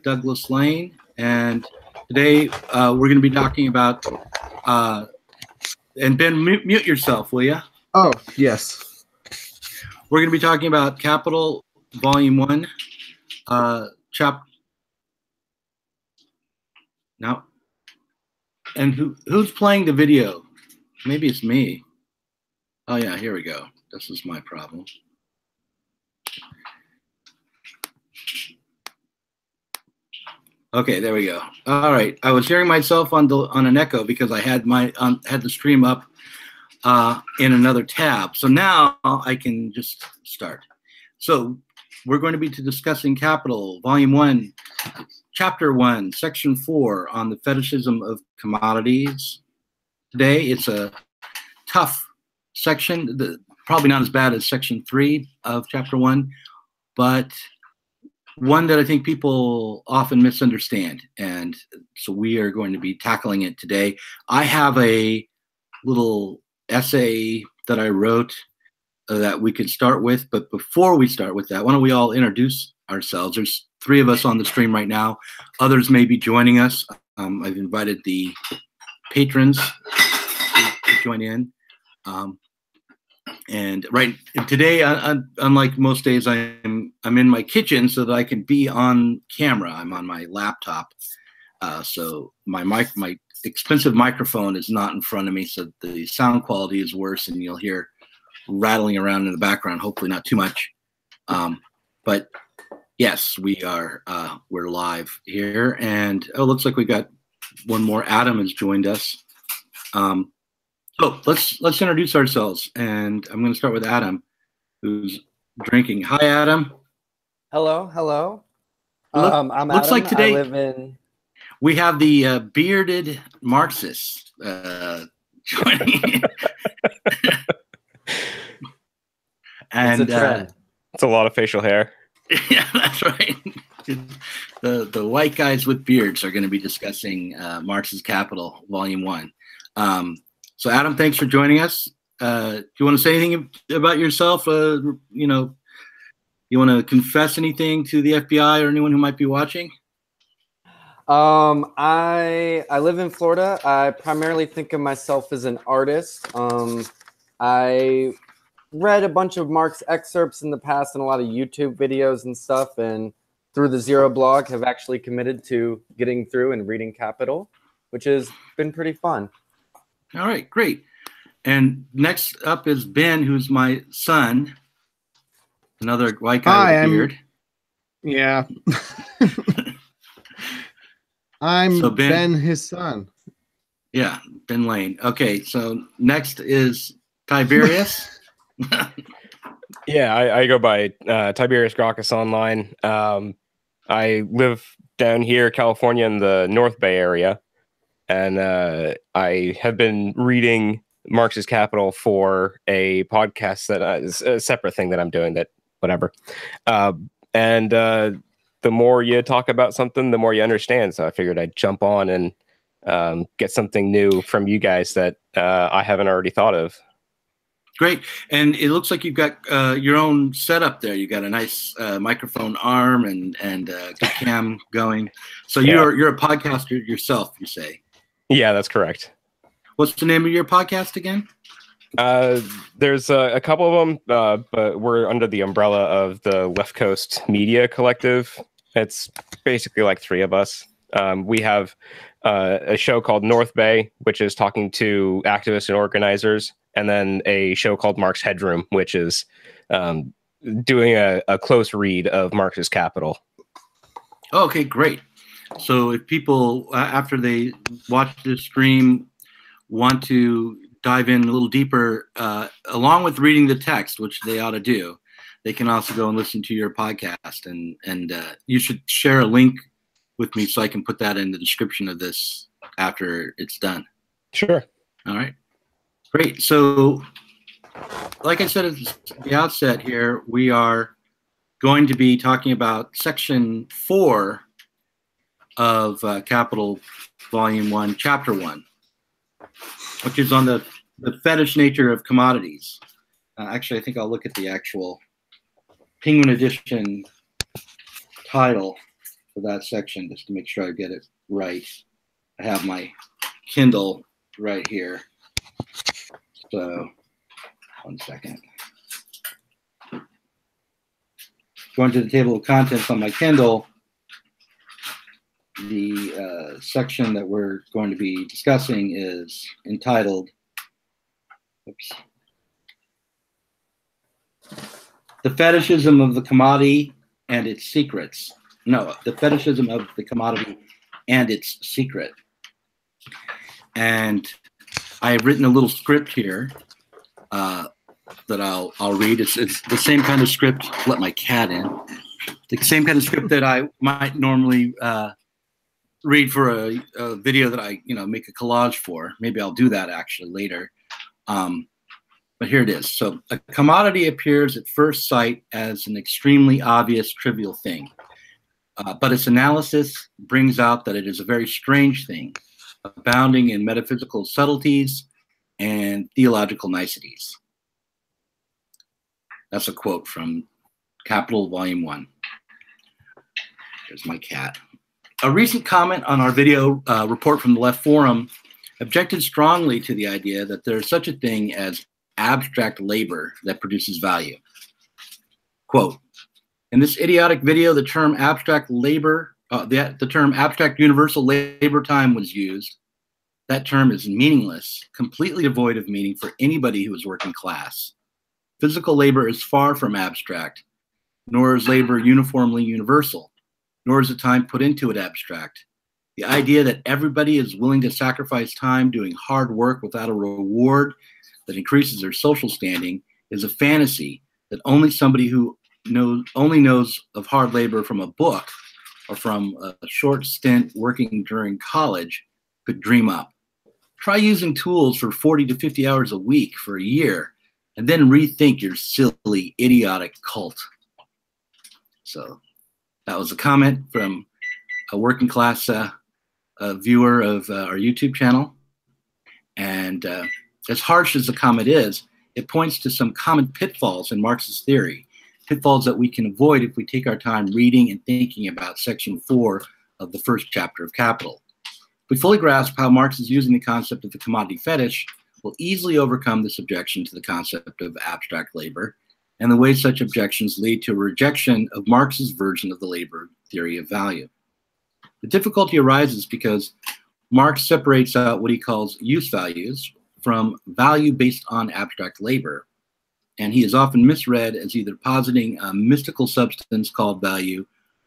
Douglas Lane, and today we're going to be talking about, and Ben, mute yourself, will you? Oh, yes. We're going to be talking about Capital, Volume 1, No. And who's playing the video? Maybe it's me. Oh, yeah, here we go. This is my problem. Okay, there we go. All right, I was hearing myself on an echo because I had had the stream up in another tab. So now I can just start. So we're going to be discussing Capital, Volume 1, Chapter 1, Section 4 on the fetishism of commodities. Today it's a tough section, probably not as bad as Section 3 of Chapter 1, but one that I think people often misunderstand. And so we are going to be tackling it today. I have a little essay that I wrote that we could start with. But before we start with that, why don't we all introduce ourselves? There's 3 of us on the stream right now. Others may be joining us. I've invited the patrons to join in. And today, unlike most days, I'm in my kitchen so that I can be on camera. I'm on my laptop, so my expensive microphone is not in front of me, so the sound quality is worse, and you'll hear rattling around in the background. Hopefully, not too much. But yes, we're live here, and looks like we got one more. Adam has joined us. So let's introduce ourselves, and I'm going to start with Adam, who's drinking. Hi, Adam. Hello, hello. I'm Adam. Looks like today I live in... we have the bearded Marxist joining. And it's a trend. It's a lot of facial hair. Yeah, that's right. The white guys with beards are going to be discussing Marx's Capital, Volume 1. So, Adam, thanks for joining us. Do you want to say anything about yourself? You want to confess anything to the FBI or anyone who might be watching? I live in Florida. I primarily think of myself as an artist. I read a bunch of Marx excerpts in the past and a lot of YouTube videos and stuff, and through the Zero blog have actually committed to getting through and reading Capital, which has been pretty fun. All right, great. And next up is Ben, who's my son, another white guy with a beard. Yeah. I'm Ben, his son. Yeah, Ben Lane. Okay, so next is Tiberius. Yeah, I go by Tiberius Gracchus online. I live down here, California, in the North Bay area. And I have been reading Marx's Capital for a podcast that is a separate thing that I'm doing, that whatever. And the more you talk about something, the more you understand. So I figured I'd jump on and get something new from you guys that I haven't already thought of. Great. And it looks like you've got your own setup there. You've got a nice microphone arm and cam going. So you're a podcaster yourself, you say? Yeah, that's correct. What's the name of your podcast again? There's a couple of them, but we're under the umbrella of the Left Coast Media Collective. It's basically like 3 of us. We have a show called North Bay, which is talking to activists and organizers, and then a show called Marx Headroom, which is doing a close read of Marx's Capital. Oh, okay, great. So if people, after they watch this stream, want to dive in a little deeper, along with reading the text, which they ought to do, they can also go and listen to your podcast. And you should share a link with me so I can put that in the description of this after it's done. Sure. All right. Great. So like I said at the outset here, we are going to be talking about Section 4 of Capital Volume 1, Chapter 1, which is on the fetish nature of commodities. Actually, I think I'll look at the actual Penguin Edition title. for that section, just to make sure I get it right. I have my Kindle right here. So, one second. Going to the table of contents on my Kindle, the section that we're going to be discussing is entitled, oops, The Fetishism of the Commodity and Its Secrets. No, the Fetishism of the Commodity and Its Secret. And I have written a little script here that I'll read. It's the same kind of script. Let my cat in. The same kind of script that I might normally read for a video that I make a collage for. Maybe I'll do that actually later. But here it is. So a commodity appears at first sight as an extremely obvious, trivial thing. But its analysis brings out that it is a very strange thing, abounding in metaphysical subtleties and theological niceties. That's a quote from Capital Volume 1. There's my cat. A recent comment on our video report from the Left Forum objected strongly to the idea that there is such a thing as abstract labor that produces value. Quote, in this idiotic video, the term abstract labor, the term abstract universal labor time was used. That term is meaningless, completely devoid of meaning for anybody who is working class. Physical labor is far from abstract, nor is labor uniformly universal, nor is the time put into it abstract. The idea that everybody is willing to sacrifice time doing hard work without a reward that increases their social standing is a fantasy that only somebody who only knows of hard labor from a book or from a short stint working during college could dream up. Try using tools for 40 to 50 hours a week for a year and then rethink your silly, idiotic cult. So that was a comment from a working class viewer of our YouTube channel. And as harsh as the comment is, it points to some common pitfalls in Marx's theory, pitfalls that we can avoid if we take our time reading and thinking about section 4 of the first chapter of Capital. If we fully grasp how Marx is using the concept of the commodity fetish, we'll easily overcome this objection to the concept of abstract labor and the way such objections lead to a rejection of Marx's version of the labor theory of value. The difficulty arises because Marx separates out what he calls use values from value based on abstract labor, and he is often misread as either positing a mystical substance called value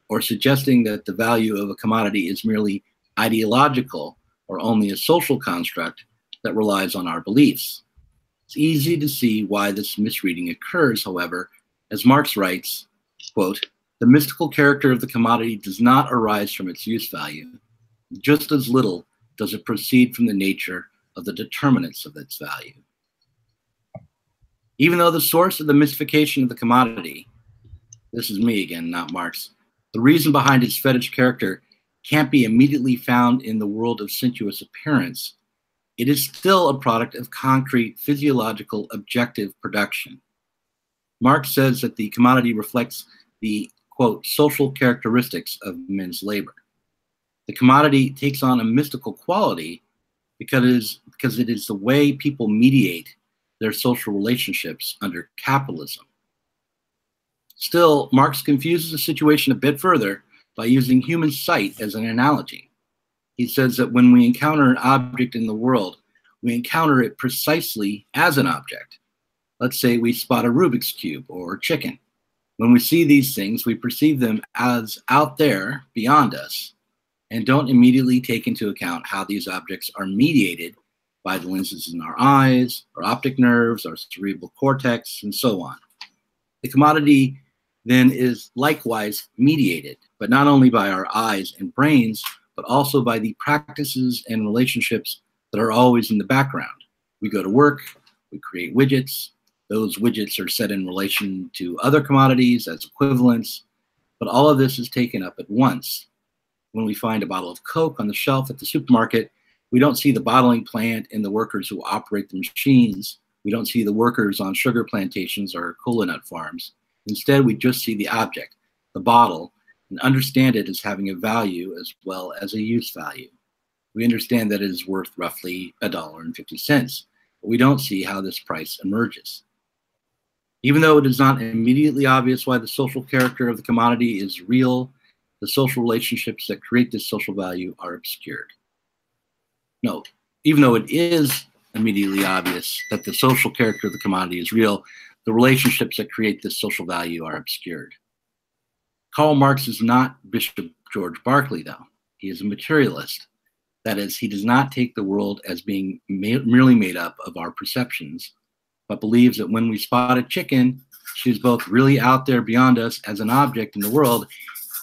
or suggesting that the value of a commodity is merely ideological or only a social construct that relies on our beliefs. It's easy to see why this misreading occurs, however, as Marx writes, quote, the mystical character of the commodity does not arise from its use value. Just as little does it proceed from the nature of the determinants of its value. Even though the source of the mystification of the commodity, this is me again, not Marx, the reason behind its fetish character can't be immediately found in the world of sensuous appearance, it is still a product of concrete, physiological, objective production. Marx says that the commodity reflects the, quote, social characteristics of men's labor. The commodity takes on a mystical quality because it is the way people mediate their social relationships under capitalism. Still, Marx confuses the situation a bit further by using human sight as an analogy. He says that when we encounter an object in the world, we encounter it precisely as an object. Let's say we spot a Rubik's Cube or chicken. When we see these things, we perceive them as out there, beyond us, and don't immediately take into account how these objects are mediated by the lenses in our eyes, our optic nerves, our cerebral cortex, and so on. The commodity then is likewise mediated, but not only by our eyes and brains, but also by the practices and relationships that are always in the background. We go to work, we create widgets. Those widgets are set in relation to other commodities as equivalents, but all of this is taken up at once. When we find a bottle of Coke on the shelf at the supermarket, we don't see the bottling plant and the workers who operate the machines. We don't see the workers on sugar plantations or cola nut farms. Instead, we just see the object, the bottle, and understand it as having a value as well as a use value. We understand that it is worth roughly $1.50, but we don't see how this price emerges. Even though it is not immediately obvious why the social character of the commodity is real, the social relationships that create this social value are obscured. No, even though it is immediately obvious that the social character of the commodity is real, the relationships that create this social value are obscured. Karl Marx is not Bishop George Berkeley, though. He is a materialist. That is, he does not take the world as being merely made up of our perceptions, but believes that when we spot a chicken, she is both really out there beyond us as an object in the world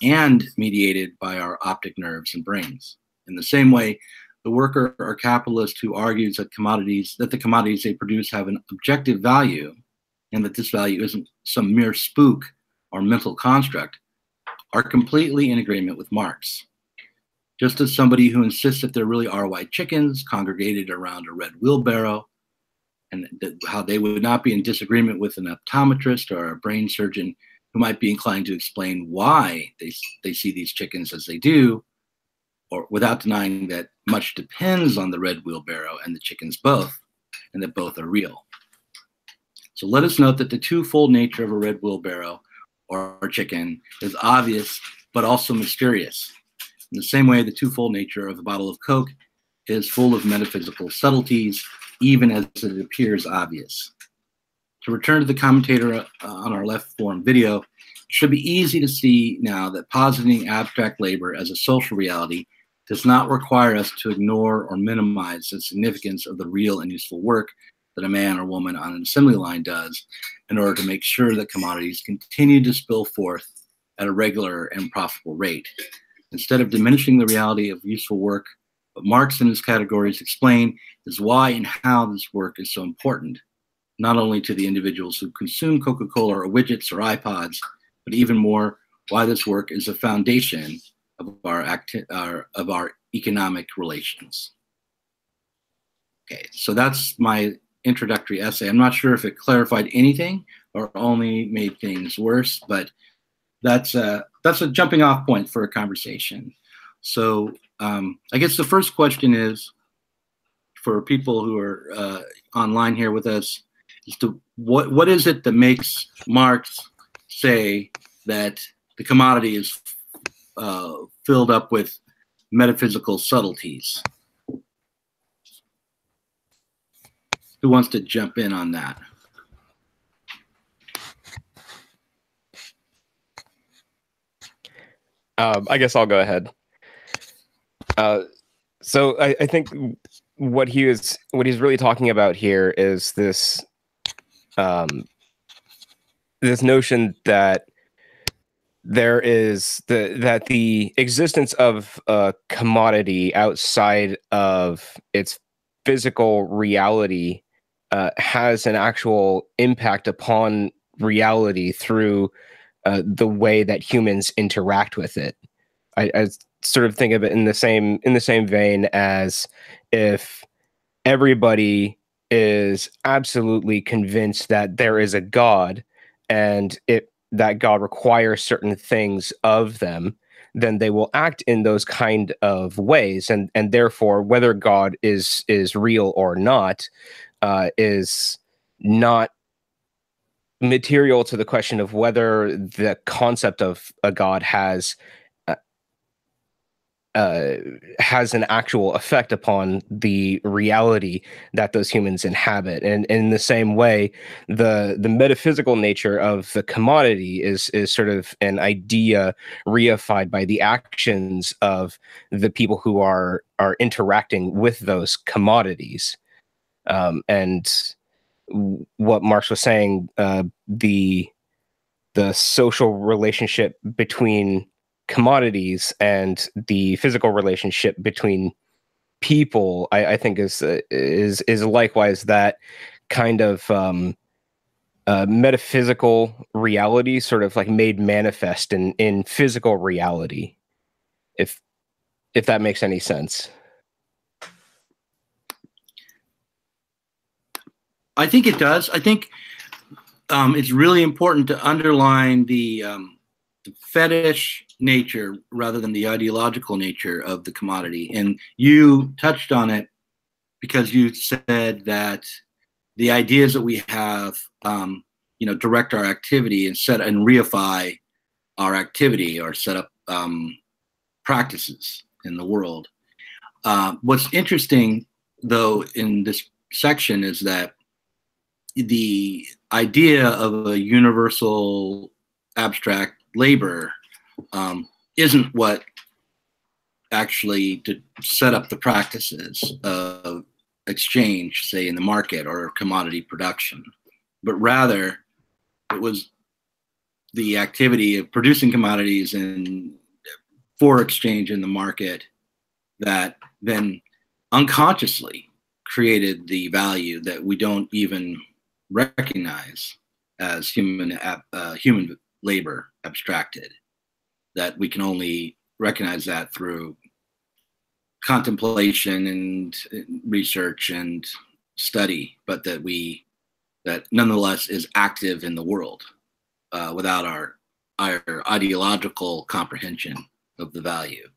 and mediated by our optic nerves and brains. In the same way, the worker or capitalist who argues that the commodities they produce have an objective value and that this value isn't some mere spook or mental construct are completely in agreement with Marx. Just as somebody who insists that there really are white chickens congregated around a red wheelbarrow, and how they would not be in disagreement with an optometrist or a brain surgeon who might be inclined to explain why they see these chickens as they do, or without denying that much depends on the red wheelbarrow and the chickens both, and that both are real. So let us note that the twofold nature of a red wheelbarrow or chicken is obvious, but also mysterious. In the same way, the twofold nature of a bottle of Coke is full of metaphysical subtleties, even as it appears obvious. To return to the commentator on our left forum video, it should be easy to see now that positing abstract labor as a social reality does not require us to ignore or minimize the significance of the real and useful work that a man or woman on an assembly line does in order to make sure that commodities continue to spill forth at a regular and profitable rate. Instead of diminishing the reality of useful work, what Marx and his categories explain is why and how this work is so important, not only to the individuals who consume Coca-Cola or widgets or iPods, but even more, why this work is a foundation of our economic relations. Okay, so that's my introductory essay. I'm not sure if it clarified anything or only made things worse, but that's a jumping off point for a conversation. So I guess the first question is, for people who are online here with us, is to what is it that makes Marx say that the commodity is filled up with metaphysical subtleties? Who wants to jump in on that? I guess I'll go ahead. So I think what he's really talking about here is this this notion that there is the existence of a commodity outside of its physical reality has an actual impact upon reality through the way that humans interact with it. I sort of think of it in the same vein as if everybody is absolutely convinced that there is a God and that God requires certain things of them, then they will act in those kind of ways, and therefore whether God is real or not is not material to the question of whether the concept of a God has an actual effect upon the reality that those humans inhabit. And in the same way, the metaphysical nature of the commodity is sort of an idea reified by the actions of the people who are interacting with those commodities. And what Marx was saying, the social relationship between commodities and the physical relationship between people, I think is likewise that kind of metaphysical reality sort of like made manifest in physical reality, if that makes any sense. I think it does. I think it's really important to underline the fetish nature rather than the ideological nature of the commodity. And you touched on it because you said that the ideas that we have, direct our activity and set and reify our activity or set up practices in the world. What's interesting, though, in this section is that the idea of a universal abstract labor isn't what actually to set up the practices of exchange, say in the market or commodity production, but rather it was the activity of producing commodities and for exchange in the market that then unconsciously created the value that we don't even recognize as human labor abstracted, that we can only recognize that through contemplation and research and study, but that nonetheless is active in the world without our ideological comprehension of the value.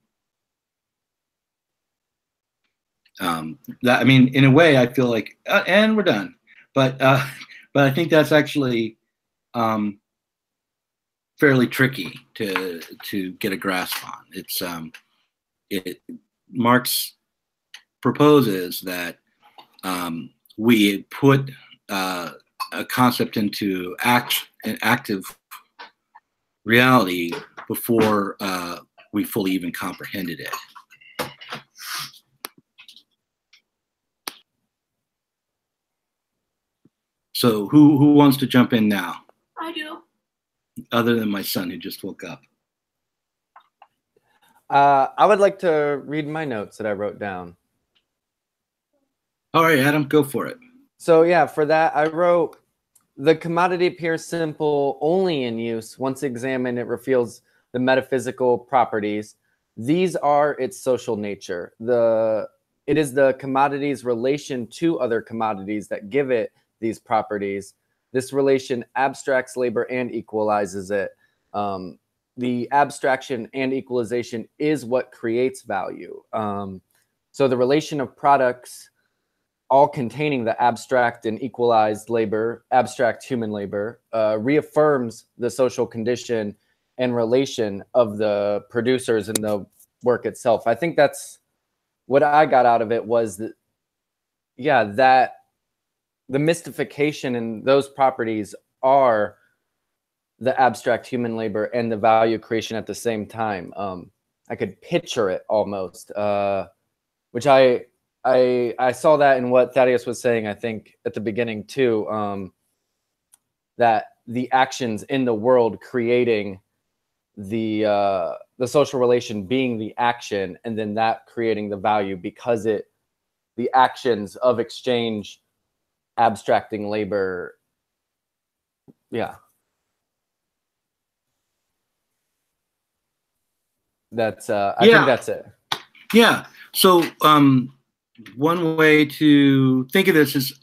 That, I mean, in a way, I feel like, and we're done. But I think that's actually fairly tricky to get a grasp on. It's Marx proposes that we put a concept into an active reality before we fully even comprehended it. So who wants to jump in now? I do. Other than my son who just woke up. I would like to read my notes that I wrote down. All right, Adam, go for it. So yeah, for that, I wrote, the commodity appears simple only in use. Once examined, it reveals the metaphysical properties. These are its social nature. It is the commodity's relation to other commodities that give it these properties. This relation abstracts labor and equalizes it. The abstraction and equalization is what creates value. So the relation of products, all containing the abstract and equalized labor, abstract human labor, reaffirms the social condition and relation of the producers and the work itself. I think that's what I got out of it, was that, yeah, that the mystification in those properties are the abstract human labor and the value creation at the same time. I could picture it almost, which I saw that in what Thaddeus was saying, I think at the beginning too, that the actions in the world creating the social relation being the action, and then that creating the value because the actions of exchange abstracting labor. Yeah. That's I think that's it. Yeah. So one way to think of this is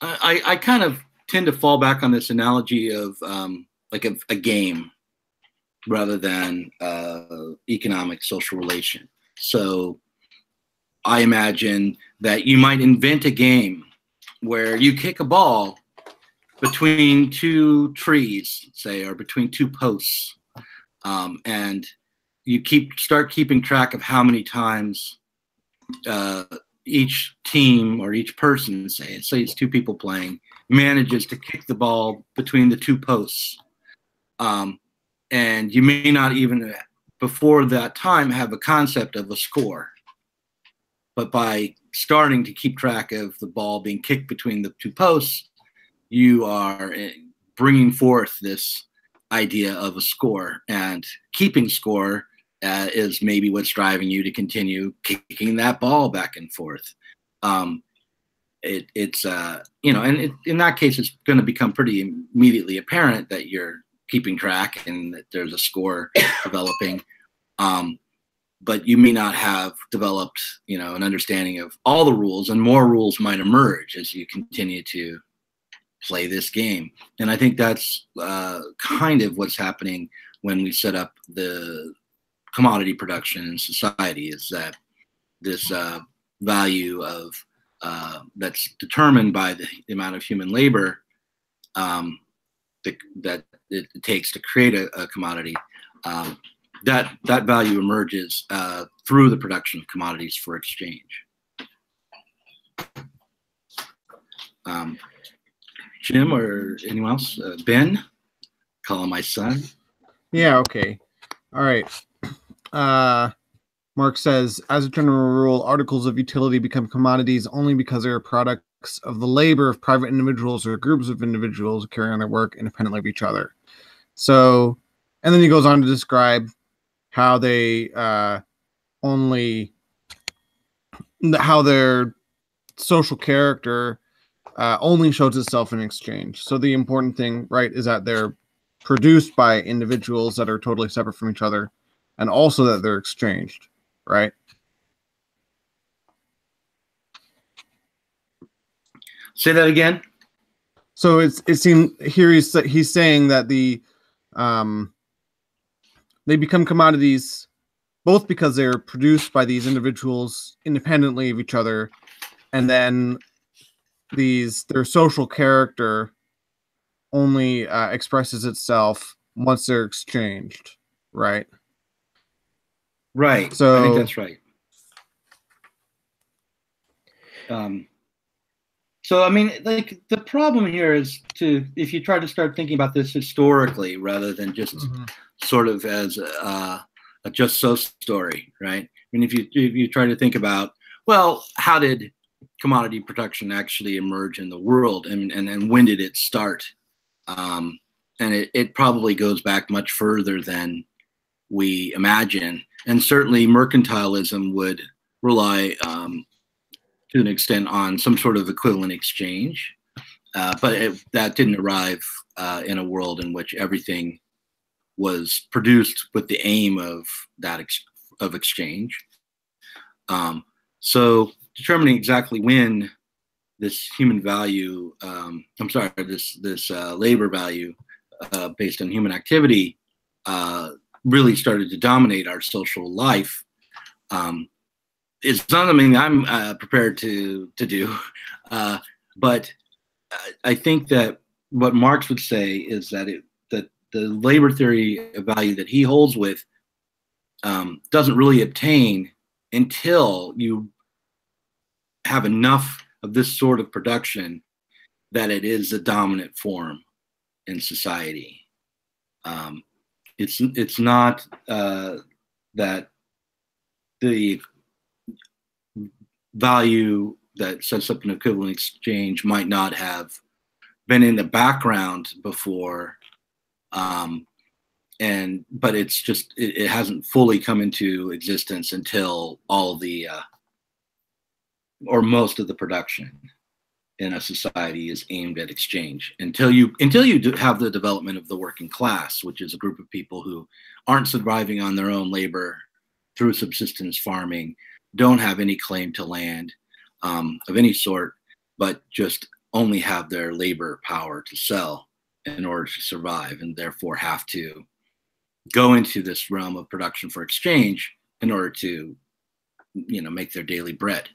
I kind of tend to fall back on this analogy of like a game rather than economic social relation. So I imagine that you might invent a game where you kick a ball between two trees, say, or between two posts, and you start keeping track of how many times each team or each person, say it's two people playing, manages to kick the ball between the two posts. And you may not even, before that time, have a concept of a score. But by starting to keep track of the ball being kicked between the two posts, you are bringing forth this idea of a score, and keeping score is maybe what's driving you to continue kicking that ball back and forth. It's in that case, it's going to become pretty immediately apparent that you're keeping track and that there's a score developing. But you may not have developed, an understanding of all the rules, and more rules might emerge as you continue to play this game. And I think that's kind of what's happening when we set up the commodity production in society, is that this value of that's determined by the amount of human labor that it takes to create a commodity, that value emerges through the production of commodities for exchange. Jim or anyone else? Ben, call him my son. Yeah, okay. All right. Marx says, as a general rule, articles of utility become commodities only because they are products of the labor of private individuals or groups of individuals carrying on their work independently of each other. So, and then he goes on to describe how they how their social character only shows itself in exchange. So the important thing, right, is that they're produced by individuals that are totally separate from each other, and also that they're exchanged, right? Say that again. So it seems here he's saying that they become commodities both because they're produced by these individuals independently of each other, and then their social character only expresses itself once they're exchanged, right? Right. So I think that's right. So I mean, like, the problem here is if you try to start thinking about this historically rather than just sort of as a just so story, right? I mean, if you try to think about, well, how did commodity production actually emerge in the world, and when did it start? And it probably goes back much further than we imagine, and certainly mercantilism would rely to an extent on some sort of equivalent exchange, but that didn't arrive in a world in which everything was produced with the aim of of exchange. So determining exactly when this human value, this labor value based on human activity really started to dominate our social life is not something I'm prepared to do. But I think that what Marx would say is that the labor theory of value that he holds with doesn't really obtain until you have enough of this sort of production that it is the dominant form in society. It's not that the value that sets up an equivalent exchange might not have been in the background before, but it's just it hasn't fully come into existence until all the or most of the production in a society is aimed at exchange. Until you have the development of the working class, which is a group of people who aren't surviving on their own labor through subsistence farming, don't have any claim to land of any sort, but just only have their labor power to sell in order to survive, and therefore have to go into this realm of production for exchange in order to, make their daily bread.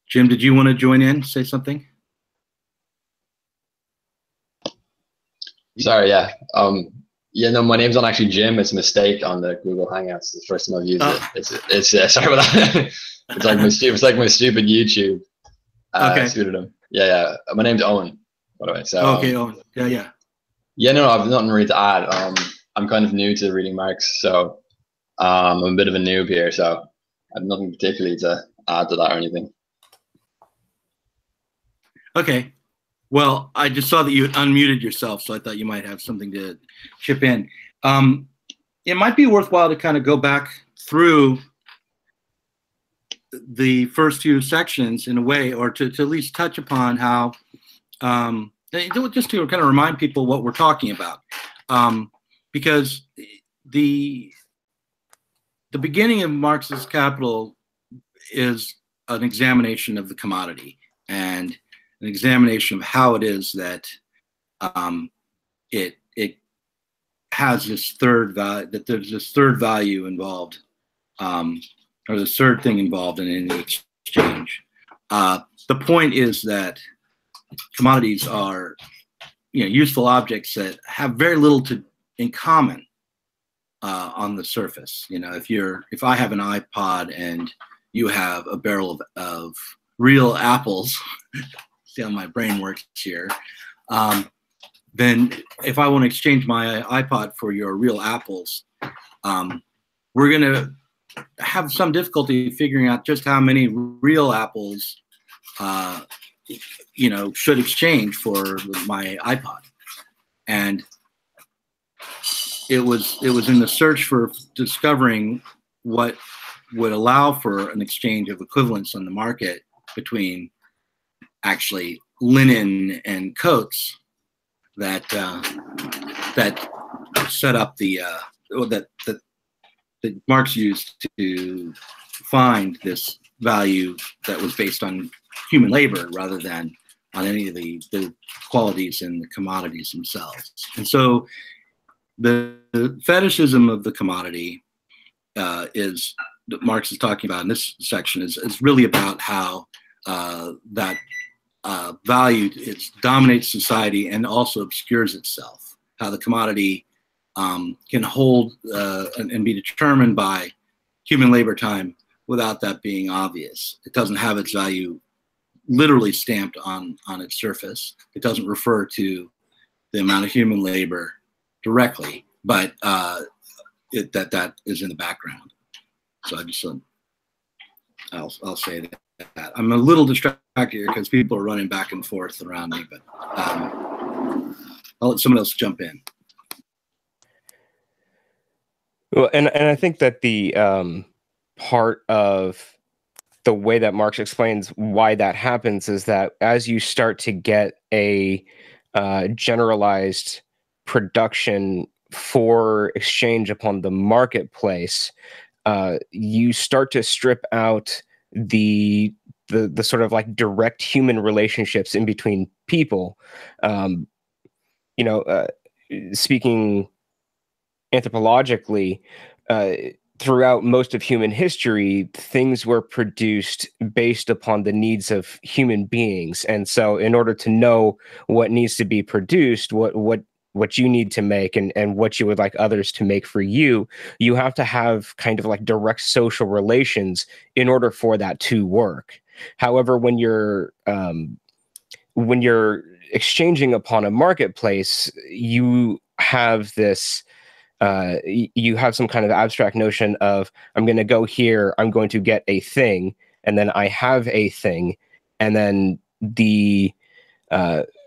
Jim, did you want to join in, say something? Sorry, yeah. Yeah, no, my name's not actually Jim. It's a mistake on the Google Hangouts. It's the first time I've used it. It's sorry about that. It's like my stupid YouTube. Okay. Yeah. My name's Owen, by the way. So okay, Owen. Yeah. Yeah, no, I've nothing really to add. I'm kind of new to reading Marx, so I'm a bit of a noob here. So I have nothing particularly to add to that or anything. Okay. Well, I just saw that you had unmuted yourself, so I thought you might have something to chip in. It might be worthwhile to kind of go back through the first few sections in a way, or to at least touch upon how, just to kind of remind people what we're talking about. Because the beginning of Marx's Capital is an examination of the commodity and an examination of how it is that it it has this third value, that there's this third value involved, or the third thing involved in any exchange. The point is that commodities are, useful objects that have very little in common on the surface. If I have an iPod and you have a barrel of real apples, see how my brain works here. Then if I want to exchange my iPod for your real apples, we're going to have some difficulty figuring out just how many real apples should exchange for my iPod. And it was in the search for discovering what would allow for an exchange of equivalents on the market between actually linen and coats that set up that Marx used to find this value that was based on human labor rather than on any of the qualities in the commodities themselves. And so the fetishism of the commodity is that Marx is talking about in this section is really about how that value dominates society and also obscures itself. How the commodity can hold and be determined by human labor time without that being obvious. It doesn't have its value literally stamped on its surface. It doesn't refer to the amount of human labor directly, but that is in the background. So I'll say that. I'm a little distracted here because people are running back and forth around me, but I'll let someone else jump in. Well, and I think that the part of the way that Marx explains why that happens is that as you start to get a generalized production for exchange upon the marketplace, you start to strip out the sort of like direct human relationships in between people. Speaking anthropologically, throughout most of human history, things were produced based upon the needs of human beings. And so in order to know what needs to be produced, what you need to make and what you would like others to make for you, you have to have kind of like direct social relations in order for that to work. However, when you're exchanging upon a marketplace, you have this you have some kind of abstract notion of, I'm going to go here, I'm going to get a thing, and then I have a thing, and then the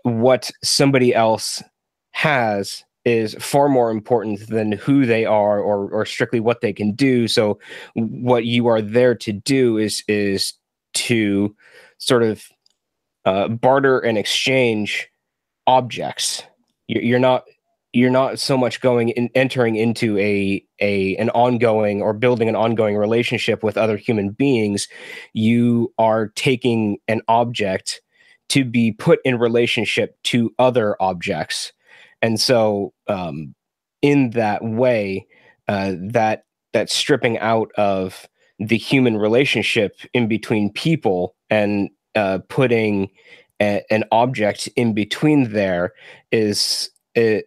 what somebody else has is far more important than who they are or strictly what they can do. So what you are there to do is to sort of barter and exchange objects. You're not so much entering into an ongoing or building an ongoing relationship with other human beings. You are taking an object to be put in relationship to other objects. And so in that way, that stripping out of the human relationship in between people and putting an object in between there is I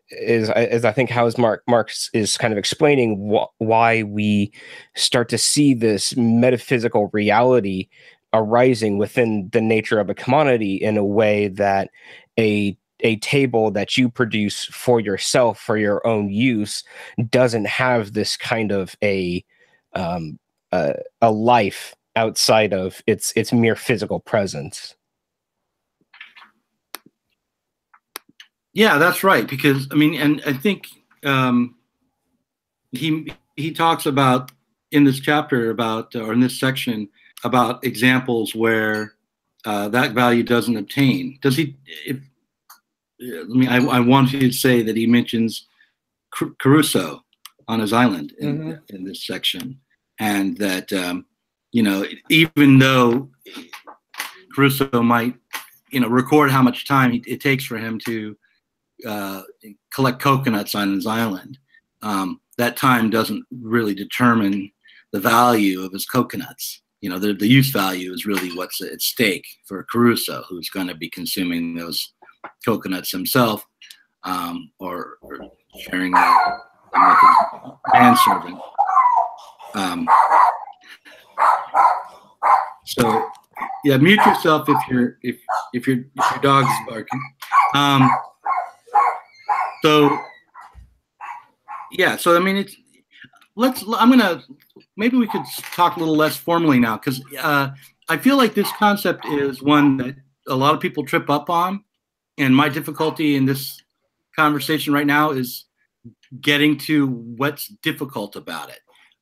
think how Marx is kind of explaining why we start to see this metaphysical reality arising within the nature of a commodity in a way that a table that you produce for yourself for your own use doesn't have this kind of a life outside of its mere physical presence. Yeah, that's right. Because I mean, and I think he talks about in this chapter about, or in this section, about examples where that value doesn't obtain. Does he? I want you to say that he mentions Crusoe on his island in this section, and that even though Crusoe might record how much time it takes for him to collect coconuts on his island. That time doesn't really determine the value of his coconuts. You know, the use value is really what's at stake for Caruso, who's going to be consuming those coconuts himself, or sharing them with his manservant. So yeah, mute yourself if your dog's barking. So yeah, so I mean, maybe we could talk a little less formally now, because I feel like this concept is one that a lot of people trip up on, and my difficulty in this conversation right now is getting to what's difficult about it,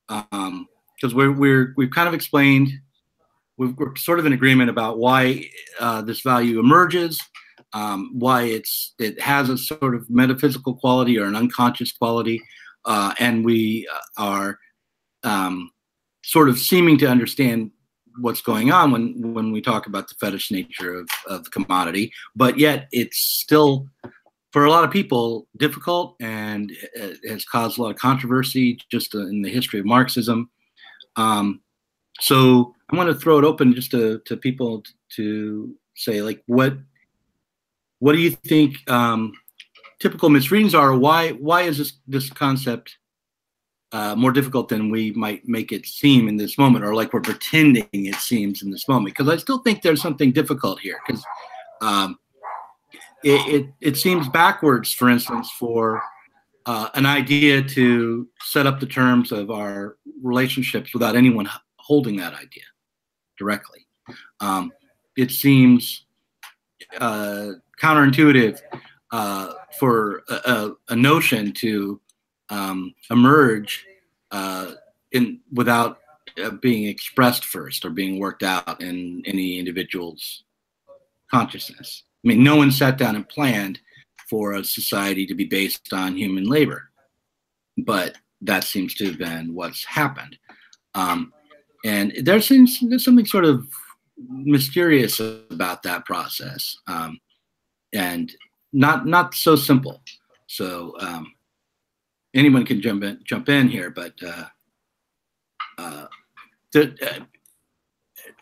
because we've kind of explained, we're sort of in agreement about why this value emerges, why it has a sort of metaphysical quality or an unconscious quality, and we are sort of seeming to understand what's going on when we talk about the fetish nature of the commodity, but yet it's still, for a lot of people, difficult, and it has caused a lot of controversy just in the history of Marxism. So I want to throw it open just to people to say, like, what do you think typical misreadings are? Why is this concept more difficult than we might make it seem in this moment, or like we're pretending it seems in this moment? Because I still think there's something difficult here, because it seems backwards, for instance, for an idea to set up the terms of our relationships without anyone holding that idea directly. It seems counterintuitive for a notion to emerge without being expressed first or being worked out in any individual's consciousness. I mean, no one sat down and planned for a society to be based on human labor, but that seems to have been what's happened. And there's something sort of mysterious about that process, and not so simple. So anyone can jump in here, but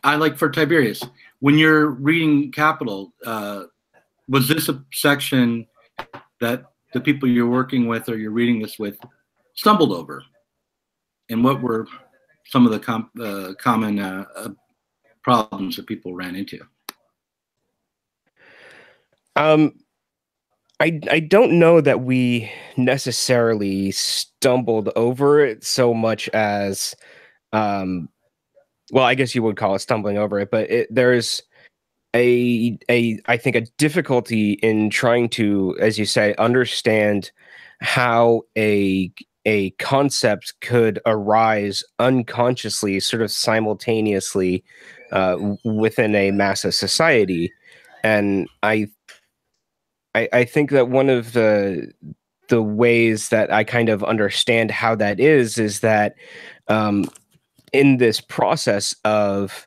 I like, for Tiberius, when you're reading Capital, was this a section that the people you're working with or you're reading this with stumbled over? And what were some of the common problems that people ran into? I don't know that we necessarily stumbled over it so much as, well, I guess you would call it stumbling over it, but there's I think a difficulty in trying to, as you say, understand how a concept could arise unconsciously, sort of simultaneously, within a massive society. And I think that one of the ways that I kind of understand how that is that in this process of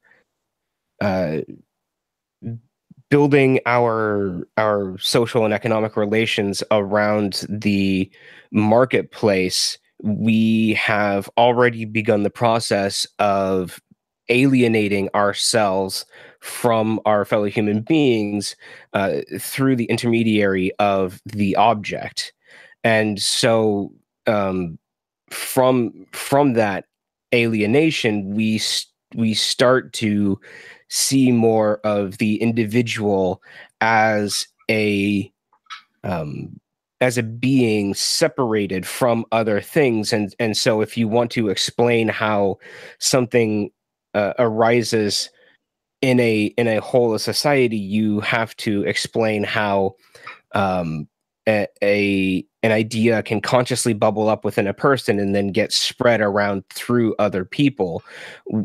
building our social and economic relations around the marketplace, we have already begun the process of alienating ourselves from our fellow human beings through the intermediary of the object. And so from that alienation, we start to see more of the individual as a being separated from other things. And so if you want to explain how something arises in a whole of society, you have to explain how an idea can consciously bubble up within a person and then get spread around through other people.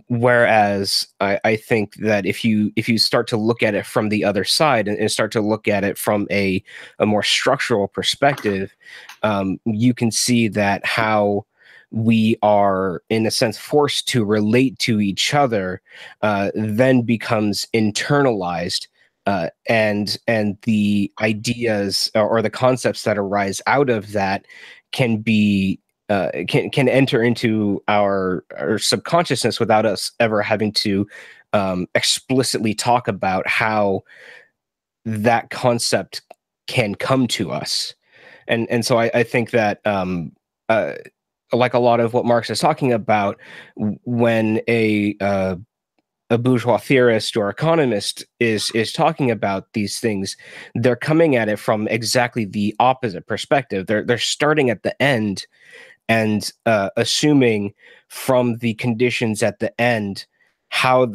Whereas I think that if you start to look at it from the other side and start to look at it from a more structural perspective, you can see that how we are, in a sense, forced to relate to each other then becomes internalized and the ideas or the concepts that arise out of that can be can enter into our subconsciousness without us ever having to explicitly talk about how that concept can come to us. And so I think that like a lot of what Marx is talking about, when a bourgeois theorist or economist is talking about these things, they're coming at it from exactly the opposite perspective. They're starting at the end and assuming from the conditions at the end how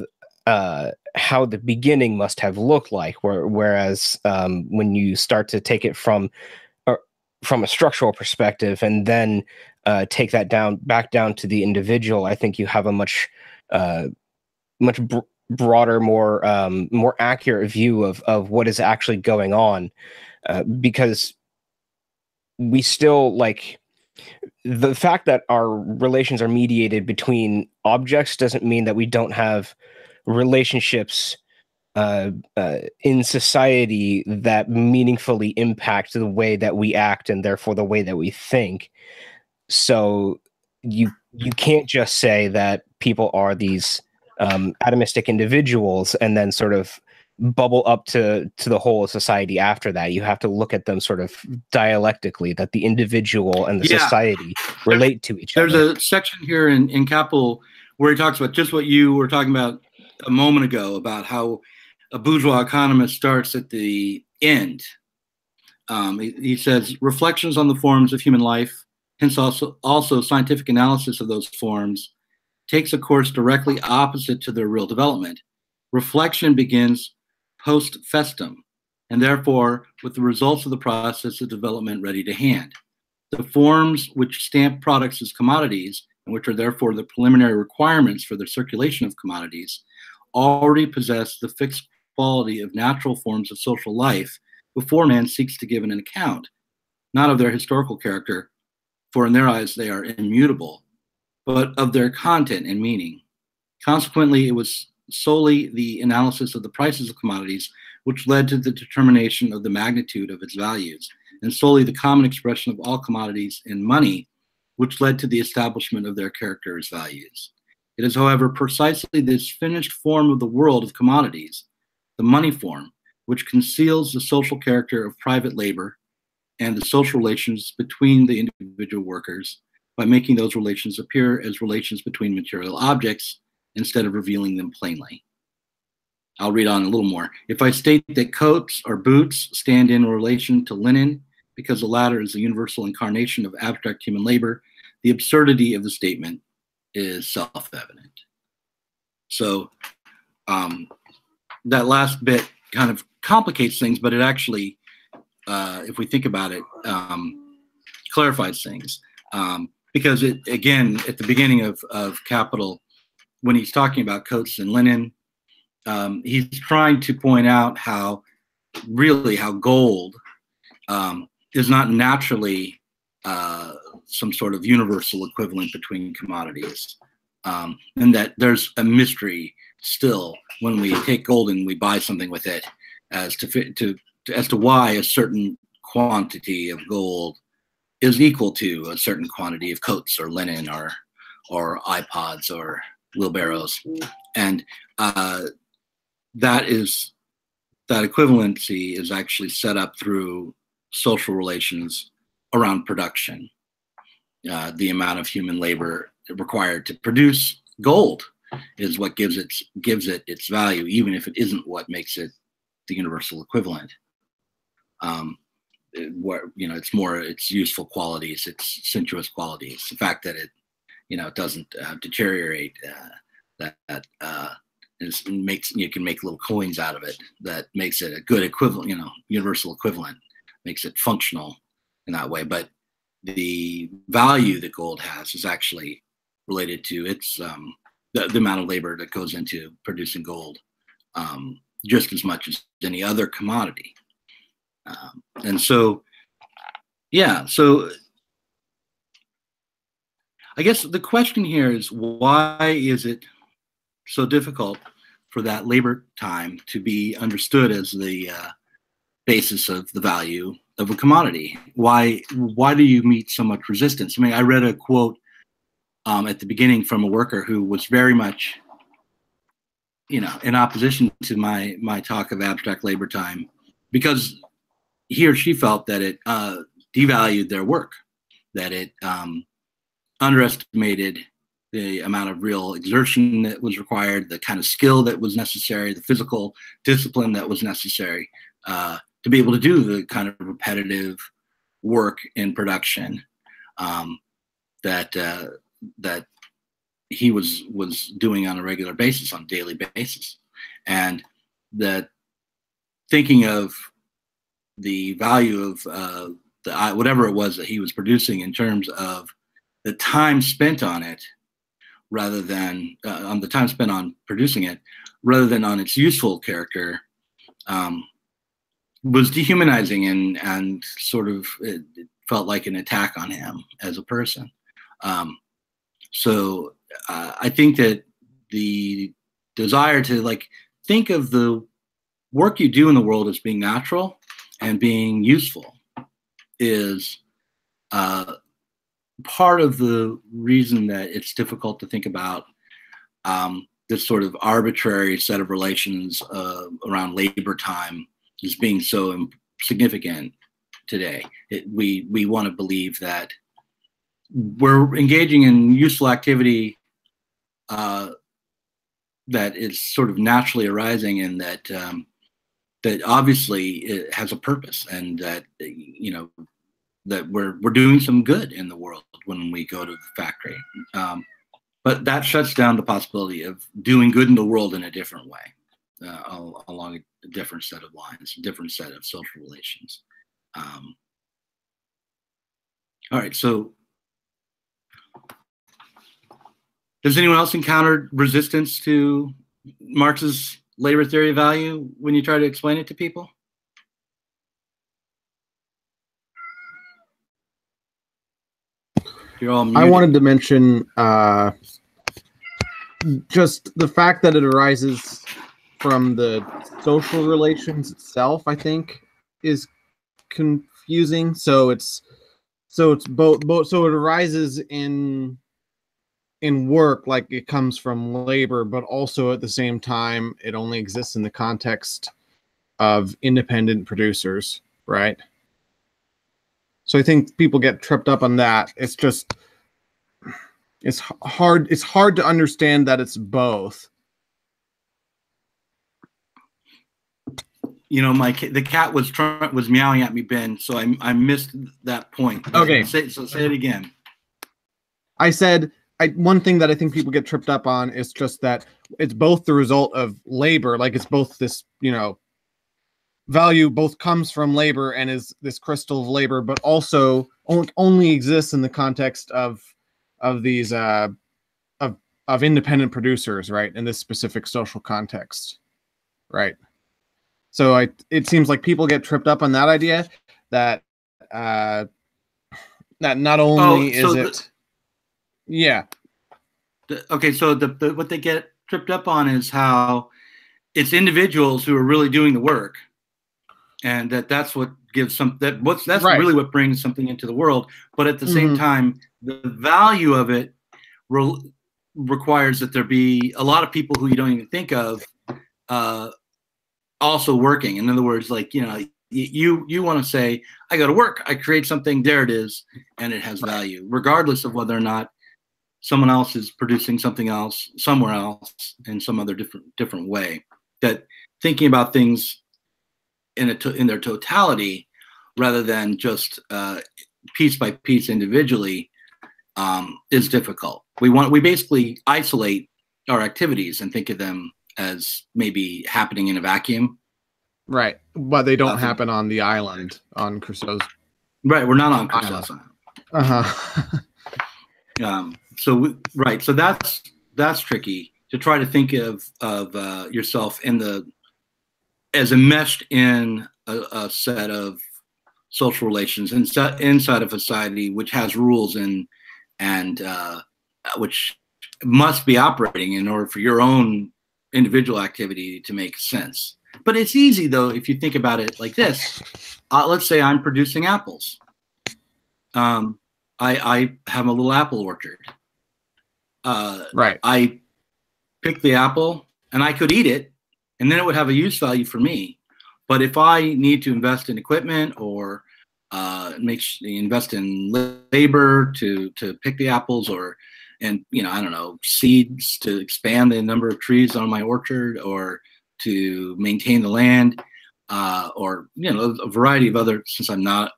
the beginning must have looked like. Whereas when you start to take it from a structural perspective and then take that back down to the individual, I think you have a much broader, more accurate view of what is actually going on, because we still, like, the fact that our relations are mediated between objects doesn't mean that we don't have relationships in society that meaningfully impact the way that we act and therefore the way that we think. So you can't just say that people are these atomistic individuals and then sort of bubble up to the whole of society after that. You have to look at them sort of dialectically, that the individual and the society relate to each other. There's a section here in Capital where he talks about just what you were talking about a moment ago, about how a bourgeois economist starts at the end. He says, reflections on the forms of human life, hence also scientific analysis of those forms, takes a course directly opposite to their real development. Reflection begins post festum, and therefore with the results of the process of development ready to hand. The forms which stamp products as commodities, and which are therefore the preliminary requirements for the circulation of commodities, already possess the fixed quality of natural forms of social life before man seeks to give an account, not of their historical character, for in their eyes they are immutable, but of their content and meaning. Consequently, it was solely the analysis of the prices of commodities which led to the determination of the magnitude of its values, and solely the common expression of all commodities in money which led to the establishment of their character as values. It is, however, precisely this finished form of the world of commodities, the money form, which conceals the social character of private labor and the social relations between the individual workers by making those relations appear as relations between material objects instead of revealing them plainly. I'll read on a little more. If I state that coats or boots stand in relation to linen because the latter is the universal incarnation of abstract human labor, the absurdity of the statement is self-evident. So that last bit kind of complicates things, but it actually, if we think about it, clarifies things. Because it, again, at the beginning of Capital, when he's talking about coats and linen, he's trying to point out how gold is not naturally some sort of universal equivalent between commodities, and that there's a mystery still when we take gold and we buy something with it as to why a certain quantity of gold is equal to a certain quantity of coats or linen or iPods or wheelbarrows, and that equivalency is actually set up through social relations around production. The amount of human labor required to produce gold is what gives it its value, even if it isn't what makes it the universal equivalent. It's more its useful qualities, its sensuous qualities, the fact that it doesn't deteriorate, you can make little coins out of it, that makes it a good equivalent, universal equivalent, makes it functional in that way. But the value that gold has is actually related to its the amount of labor that goes into producing gold, just as much as any other commodity. And so, so I guess the question here is, why is it so difficult for that labor time to be understood as the basis of the value of a commodity. Why do you meet so much resistance? I mean, I read a quote at the beginning from a worker who was very much, in opposition to my talk of abstract labor time, because he or she felt that it devalued their work, that it underestimated the amount of real exertion that was required, the kind of skill that was necessary, the physical discipline that was necessary to be able to do the kind of repetitive work in production that he was doing on a regular basis, on a daily basis. And that thinking of the value of whatever it was that he was producing in terms of the time spent on it, rather than on the time spent on producing it, rather than on its useful character, was dehumanizing and sort of it felt like an attack on him as a person. So I think that the desire to think of the work you do in the world as being natural and being useful is part of the reason that it's difficult to think about this sort of arbitrary set of relations around labor time as being so significant today. We want to believe that we're engaging in useful activity that is sort of naturally arising, and that that obviously it has a purpose, and that that we're doing some good in the world when we go to the factory. But that shuts down the possibility of doing good in the world in a different way, along a different set of lines, a different set of social relations. All right, so does anyone else encounter resistance to Marx's labor theory of value when you try to explain it to people? You're all muted. I wanted to mention just the fact that it arises from the social relations itself, I think, is confusing. So it's both. So it arises in work, like it comes from labor, but also at the same time, it only exists in the context of independent producers, right? So I think people get tripped up on that. It's just, it's hard to understand that it's both. The cat was meowing at me, Ben, so I missed that point. Okay. Say it again. I said, one thing that I think people get tripped up on is just that it's both the result of labor, like it's both this, value both comes from labor and is this crystal of labor, but also only exists in the context of these of independent producers, right? In this specific social context, right? So it seems like people get tripped up on that idea that that not only yeah. Okay, so what they get tripped up on is how it's individuals who are really doing the work, and that's what gives that's right. Really what brings something into the world. But at the same time, the value of it requires that there be a lot of people who you don't even think of also working. In other words, you want to say, I go to work, I create something, there it is, and it has value, regardless of whether or not someone else is producing something else somewhere else in some other different way. That thinking about things in their totality, rather than just piece by piece individually, is difficult. We basically isolate our activities and think of them as maybe happening in a vacuum. Right, but they don't happen on the island on Crusoe's. Right, we're not on Crusoe's island. So that's tricky to try to think of yourself as enmeshed in a set of social relations inside of society which has rules and which must be operating in order for your own individual activity to make sense. But it's easy, though, if you think about it like this. Let's say I'm producing apples. I have a little apple orchard. Right. I pick the apple, and I could eat it, and then it would have a use value for me. But if I need to invest in equipment or invest in labor to pick the apples, and I don't know, seeds to expand the number of trees on my orchard, or to maintain the land, or a variety of other. Since I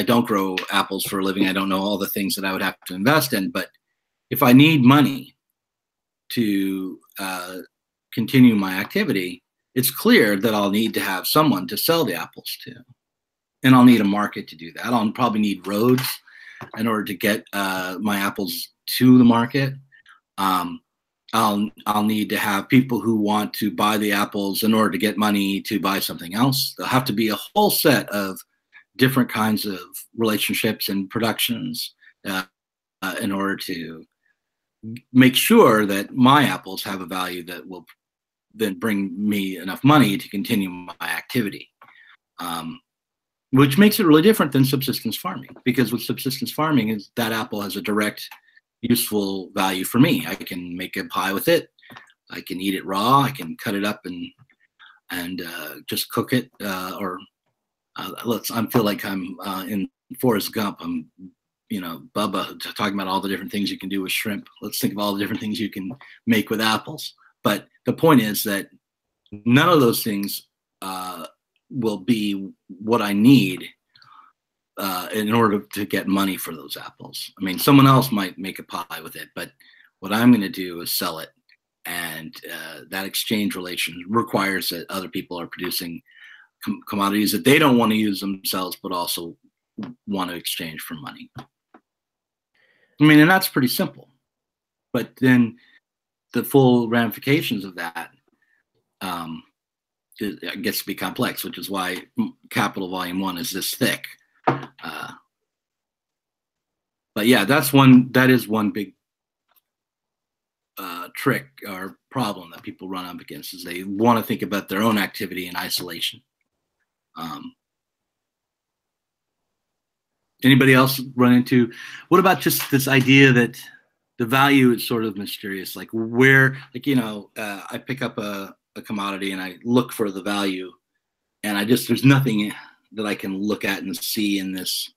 don't grow apples for a living, I don't know all the things that I would have to invest in. But if I need money to continue my activity, it's clear that I'll need to have someone to sell the apples to, and I'll need a market to do that. I'll probably need roads in order to get my apples to the market. I'll need to have people who want to buy the apples in order to get money to buy something else. There'll have to be a whole set of different kinds of relationships and productions in order to make sure that my apples have a value that will then bring me enough money to continue my activity. Which makes it really different than subsistence farming, because with subsistence farming, is that apple has a direct useful value for me. I can make a pie with it. I can eat it raw. I can cut it up and just cook it. I feel like I'm in Forrest Gump. I'm, Bubba, talking about all the different things you can do with shrimp. Let's think of all the different things you can make with apples. But the point is that none of those things will be what I need in order to get money for those apples. I mean, someone else might make a pie with it, but what I'm going to do is sell it. And that exchange relation requires that other people are producing commodities that they don't want to use themselves, but also want to exchange for money. I mean, and that's pretty simple. But then the full ramifications of that it gets to be complex, which is why Capital Volume 1 is this thick. But yeah, that is one big trick or problem that people run up against, is they want to think about their own activity in isolation. Anybody else run into, what about just this idea that the value is sort of mysterious? Like I pick up a commodity and I look for the value, and there's nothing that I can look at and see in this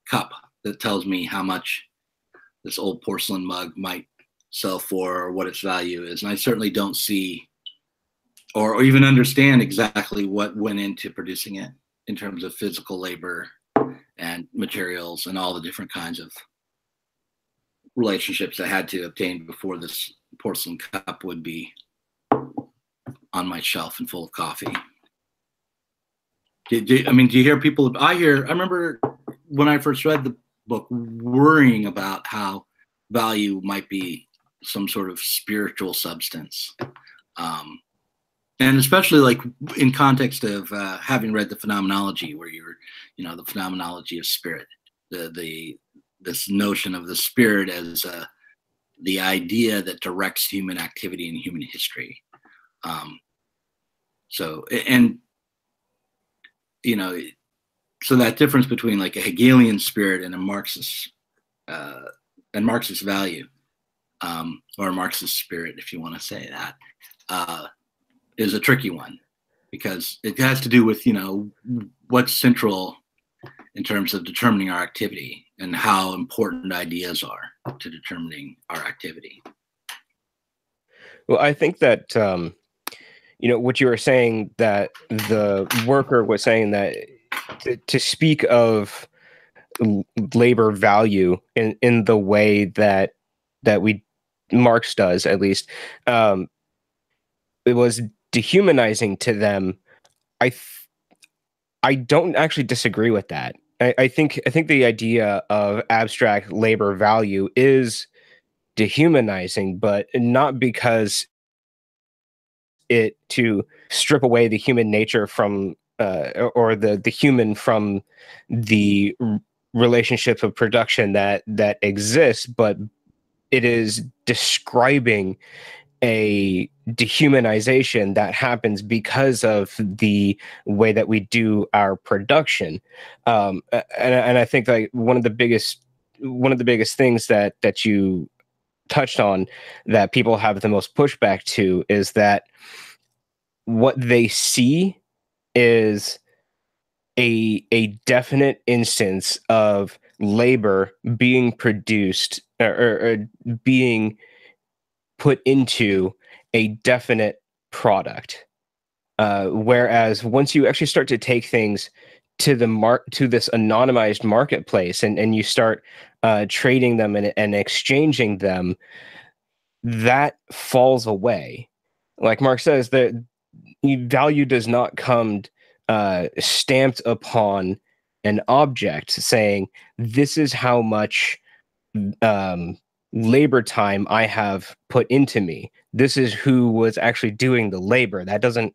cup that tells me how much this old porcelain mug might sell for, or what its value is. And I certainly don't see or even understand exactly what went into producing it in terms of physical labor and materials and all the different kinds of relationships I had to obtain before this porcelain cup would be on my shelf and full of coffee. Do you hear people? I remember when I first read the book, worrying about how value might be some sort of spiritual substance. And especially like in context of having read the phenomenology, where the phenomenology of spirit, this notion of the spirit as the idea that directs human activity and human history. So that difference between like a Hegelian spirit and a Marxist value, or a Marxist spirit, if you want to say that, is a tricky one, because it has to do with what's central in terms of determining our activity and how important ideas are to determining our activity. Well, I think that what you were saying, that the worker was saying that to speak of labor value in the way that Marx does, at least, it was dehumanizing to them. I don't actually disagree with that. I think the idea of abstract labor value is dehumanizing, but not because it to strip away the human nature from or the human from the relationship of production that exists, but it is describing a dehumanization that happens because of the way that we do our production. And I think like one of the biggest things that you touched on that people have the most pushback to is that what they see is a definite instance of labor being produced or being put into a definite product. Whereas once you actually start to take things to this anonymized marketplace and you start trading them and exchanging them, that falls away. Like Marx says, that value does not come stamped upon an object saying, this is how much labor time I have put into me. This is who was actually doing the labor. That doesn't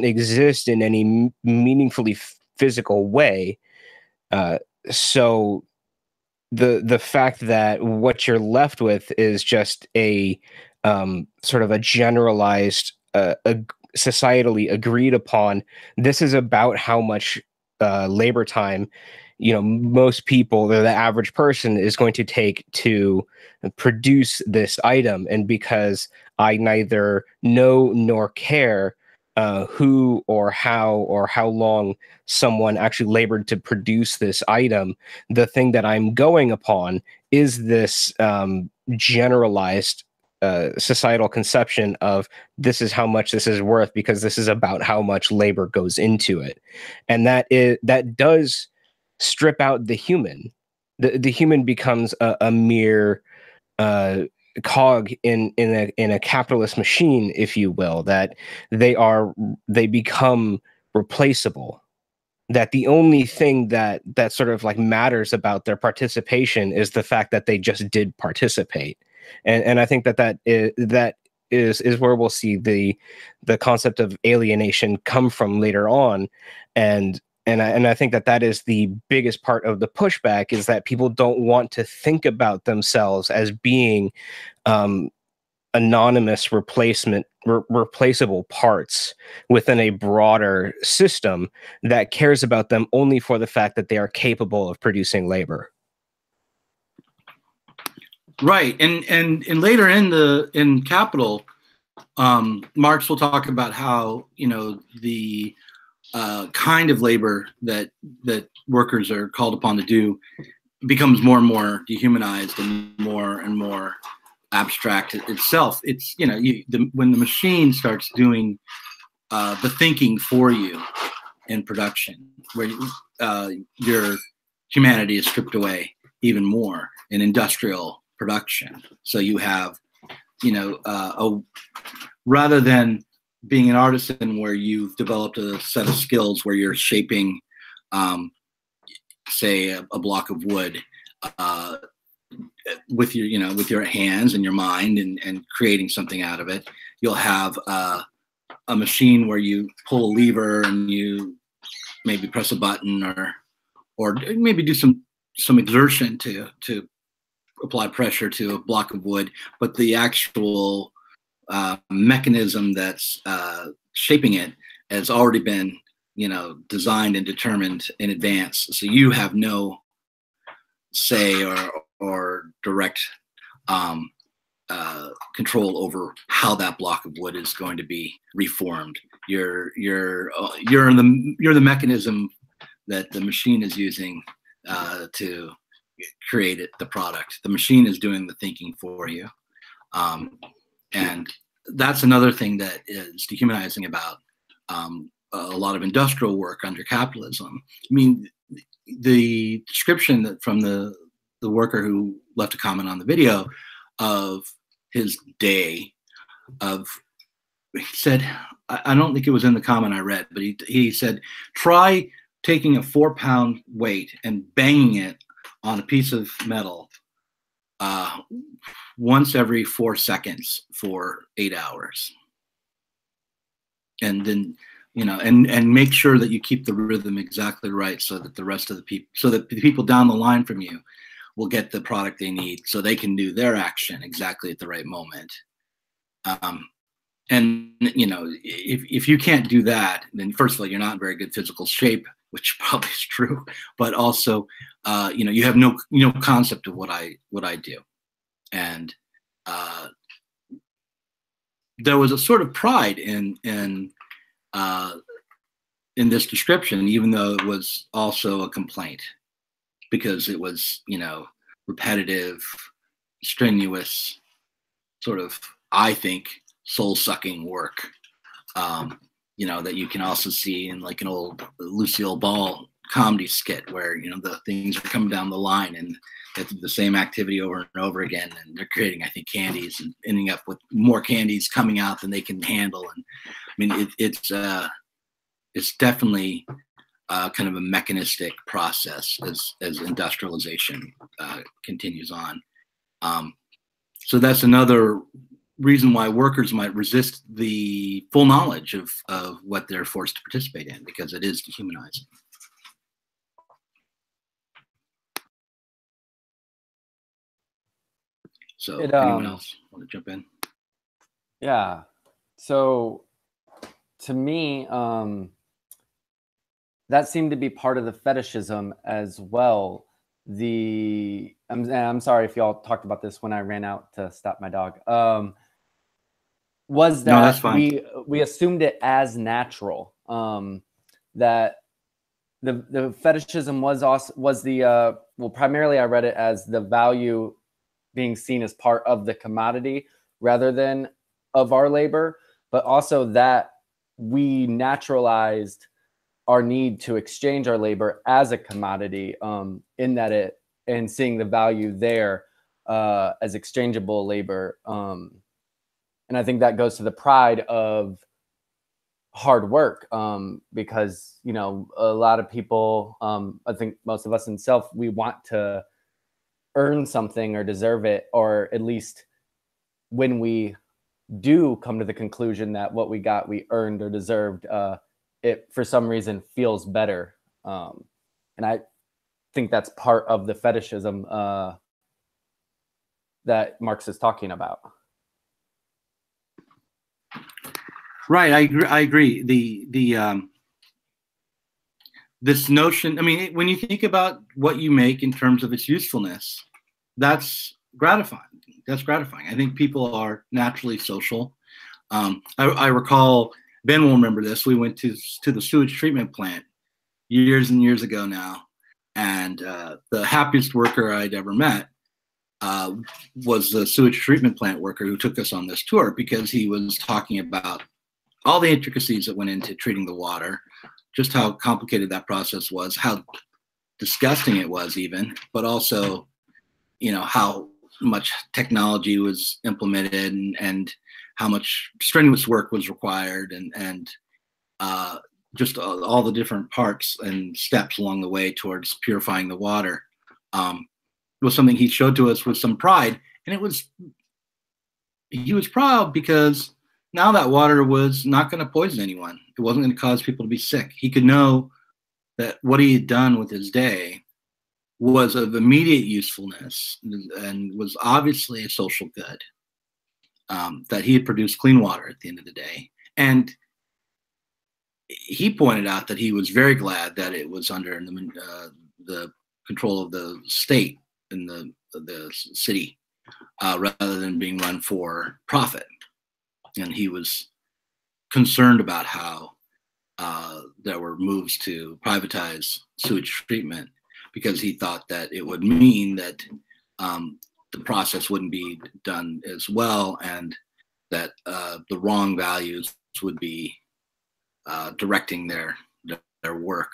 exist in any meaningfully physical way. So the fact that what you're left with is just a sort of a generalized, societally agreed upon, this is about how much labor time, most people, the average person, is going to take to produce this item. And because I neither know nor care who or how long someone actually labored to produce this item, the thing that I'm going upon is this generalized societal conception of this is how much this is worth because this is about how much labor goes into it. And that does strip out the human. The human becomes a mere cog in a capitalist machine, if you will, that they become replaceable. That the only thing that sort of like matters about their participation is the fact that they just did participate. And I think that is where we'll see the concept of alienation come from later on. And I think that is the biggest part of the pushback, is that people don't want to think about themselves as being anonymous replaceable parts within a broader system that cares about them only for the fact that they are capable of producing labor. Right, and later in Capital, Marx will talk about how the kind of labor that workers are called upon to do becomes more and more dehumanized and more abstract itself. It's when the machine starts doing the thinking for you in production, where your humanity is stripped away even more in industrial production. So you have, rather than being an artisan where you've developed a set of skills where you're shaping, say, a block of wood with your hands and your mind and creating something out of it, you'll have a machine where you pull a lever and you maybe press a button or maybe do some exertion to apply pressure to a block of wood, but the actual mechanism that's shaping it has already been, designed and determined in advance. So you have no say or direct control over how that block of wood is going to be reformed. You're the mechanism that the machine is using to create the product. The machine is doing the thinking for you. And that's another thing that is dehumanizing about a lot of industrial work under capitalism. I mean, the description from the worker who left a comment on the video of his day he said, I don't think it was in the comment I read, but he said, try taking a 4-pound weight and banging it on a piece of metal once every 4 seconds for 8 hours. And then, and make sure that you keep the rhythm exactly right so that the people down the line from you will get the product they need so they can do their action exactly at the right moment. And you know, if you can't do that, then first of all, you're not in very good physical shape, which probably is true. But also, you know, you have no concept of what I do, and there was a sort of pride in this description, even though it was also a complaint, because it was, you know, repetitive, strenuous, sort of, I think, soul-sucking work. You know, that you can also see in like an old Lucille Ball comedy skit where, you know, the things are coming down the line and they do the same activity over and over again, and they're creating, I think, candies and ending up with more candies coming out than they can handle. And I mean, it's definitely kind of a mechanistic process as industrialization continues on. So that's another reason why workers might resist the full knowledge of what they're forced to participate in, because it is dehumanizing. So anyone else want to jump in? Yeah. So to me, that seemed to be part of the fetishism as well. I'm sorry if y'all talked about this when I ran out to stop my dog. Was that no, that's fine. we assumed it as natural, that the fetishism was the well, primarily I read it as the value being seen as part of the commodity rather than of our labor, but also that we naturalized our need to exchange our labor as a commodity, in that and seeing the value there as exchangeable labor. And I think that goes to the pride of hard work, because, you know, a lot of people, I think most of us in self, we want to earn something or deserve it, or at least when we do come to the conclusion that what we got, we earned or deserved, it for some reason feels better. And I think that's part of the fetishism that Marx is talking about. Right, I agree. This notion, I mean, when you think about what you make in terms of its usefulness, that's gratifying. That's gratifying. I think people are naturally social. I recall, Ben will remember this, we went to the sewage treatment plant years and years ago now, and the happiest worker I'd ever met was the sewage treatment plant worker who took us on this tour, because he was talking about all the intricacies that went into treating the water, just how complicated that process was, how disgusting it was even, but also, you know, how much technology was implemented and how much strenuous work was required, and just all the different parts and steps along the way towards purifying the water. It was something he showed to us with some pride, and he was proud because now that water was not going to poison anyone. It wasn't going to cause people to be sick. He could know that what he had done with his day was of immediate usefulness and was obviously a social good, that he had produced clean water at the end of the day. And he pointed out that he was very glad that it was under the control of the state and the city, rather than being run for profit. And he was concerned about how there were moves to privatize sewage treatment, because he thought that it would mean that the process wouldn't be done as well, and that the wrong values would be directing their work,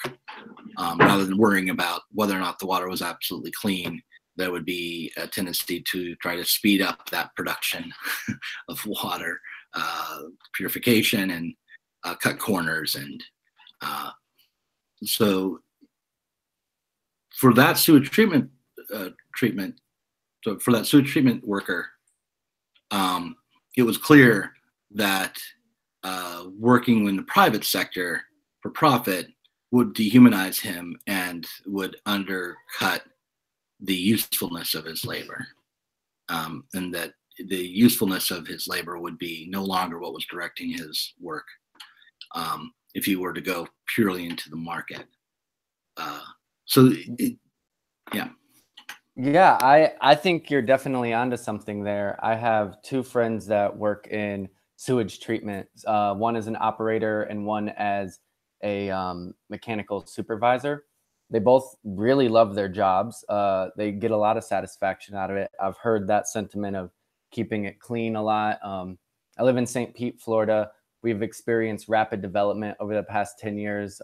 rather than worrying about whether or not the water was absolutely clean. There would be a tendency to try to speed up that production of water purification and cut corners. And so for that sewage treatment so for that sewage treatment worker, it was clear that working in the private sector for profit would dehumanize him and would undercut the usefulness of his labor, and that the usefulness of his labor would be no longer what was directing his work, if he were to go purely into the market. Yeah. Yeah, I think you're definitely onto something there. I have two friends that work in sewage treatment. One is an operator and one as a mechanical supervisor. They both really love their jobs. They get a lot of satisfaction out of it. I've heard that sentiment of keeping it clean a lot. I live in St. Pete, Florida. We've experienced rapid development over the past 10 years.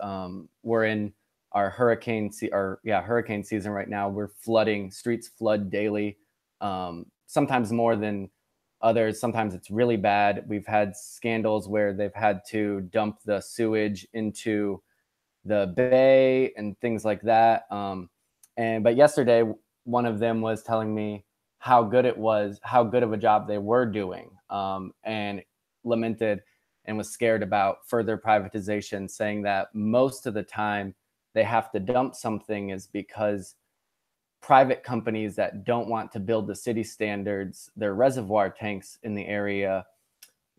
We're in our hurricane season right now. We're flooding, streets flood daily, sometimes more than others. Sometimes it's really bad. We've had scandals where they've had to dump the sewage into the bay and things like that. But yesterday, one of them was telling me how good it was, how good of a job they were doing, and lamented and was scared about further privatization, saying that most of the time they have to dump something is because private companies that don't want to build the city standards, their reservoir tanks in the area,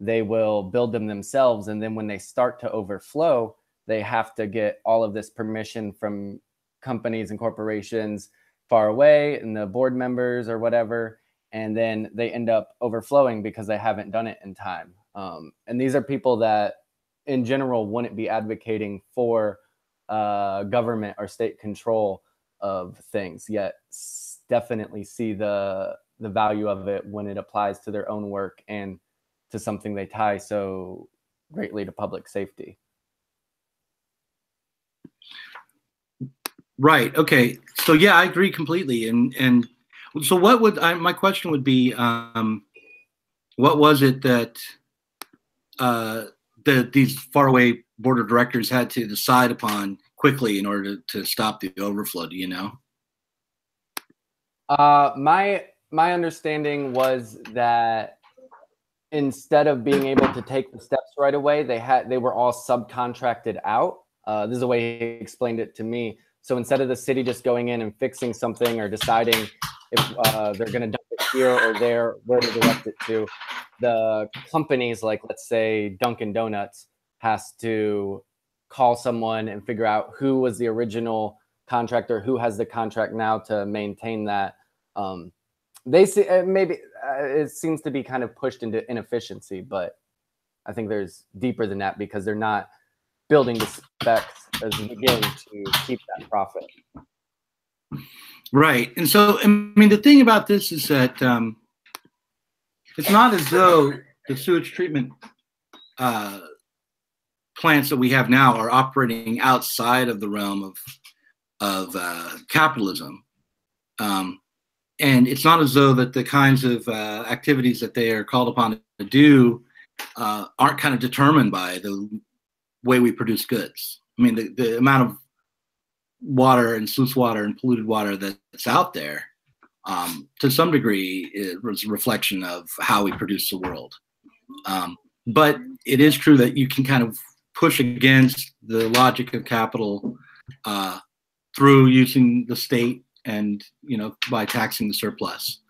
they will build them themselves. And then when they start to overflow, they have to get all of this permission from companies and corporations far away and the board members or whatever. And then they end up overflowing because they haven't done it in time. And these are people that in general wouldn't be advocating for government or state control of things, yet definitely see the value of it when it applies to their own work and to something they tie so greatly to public safety. Right. Okay. So yeah, I agree completely. And so what would my question would be, what was it that these faraway board of directors had to decide upon quickly in order to stop the overflow? Do you know? My understanding was that instead of being able to take the steps right away, they were all subcontracted out. This is the way he explained it to me. So instead of the city just going in and fixing something or deciding if they're going to dump it here or there, where to direct it to, the companies, like let's say Dunkin' Donuts, has to call someone and figure out who was the original contractor, who has the contract now to maintain that. They see maybe it seems to be kind of pushed into inefficiency, but I think there's deeper than that because they're not building the specs as the beginning to keep that profit. Right. And so, I mean, the thing about this is that it's not as though the sewage treatment plants that we have now are operating outside of the realm of capitalism. And it's not as though that the kinds of activities that they are called upon to do aren't kind of determined by the way we produce goods. I mean, the amount of water and sluice water and polluted water that's out there, to some degree, it was a reflection of how we produce the world. But it is true that you can kind of push against the logic of capital through using the state and, you know, by taxing the surplus.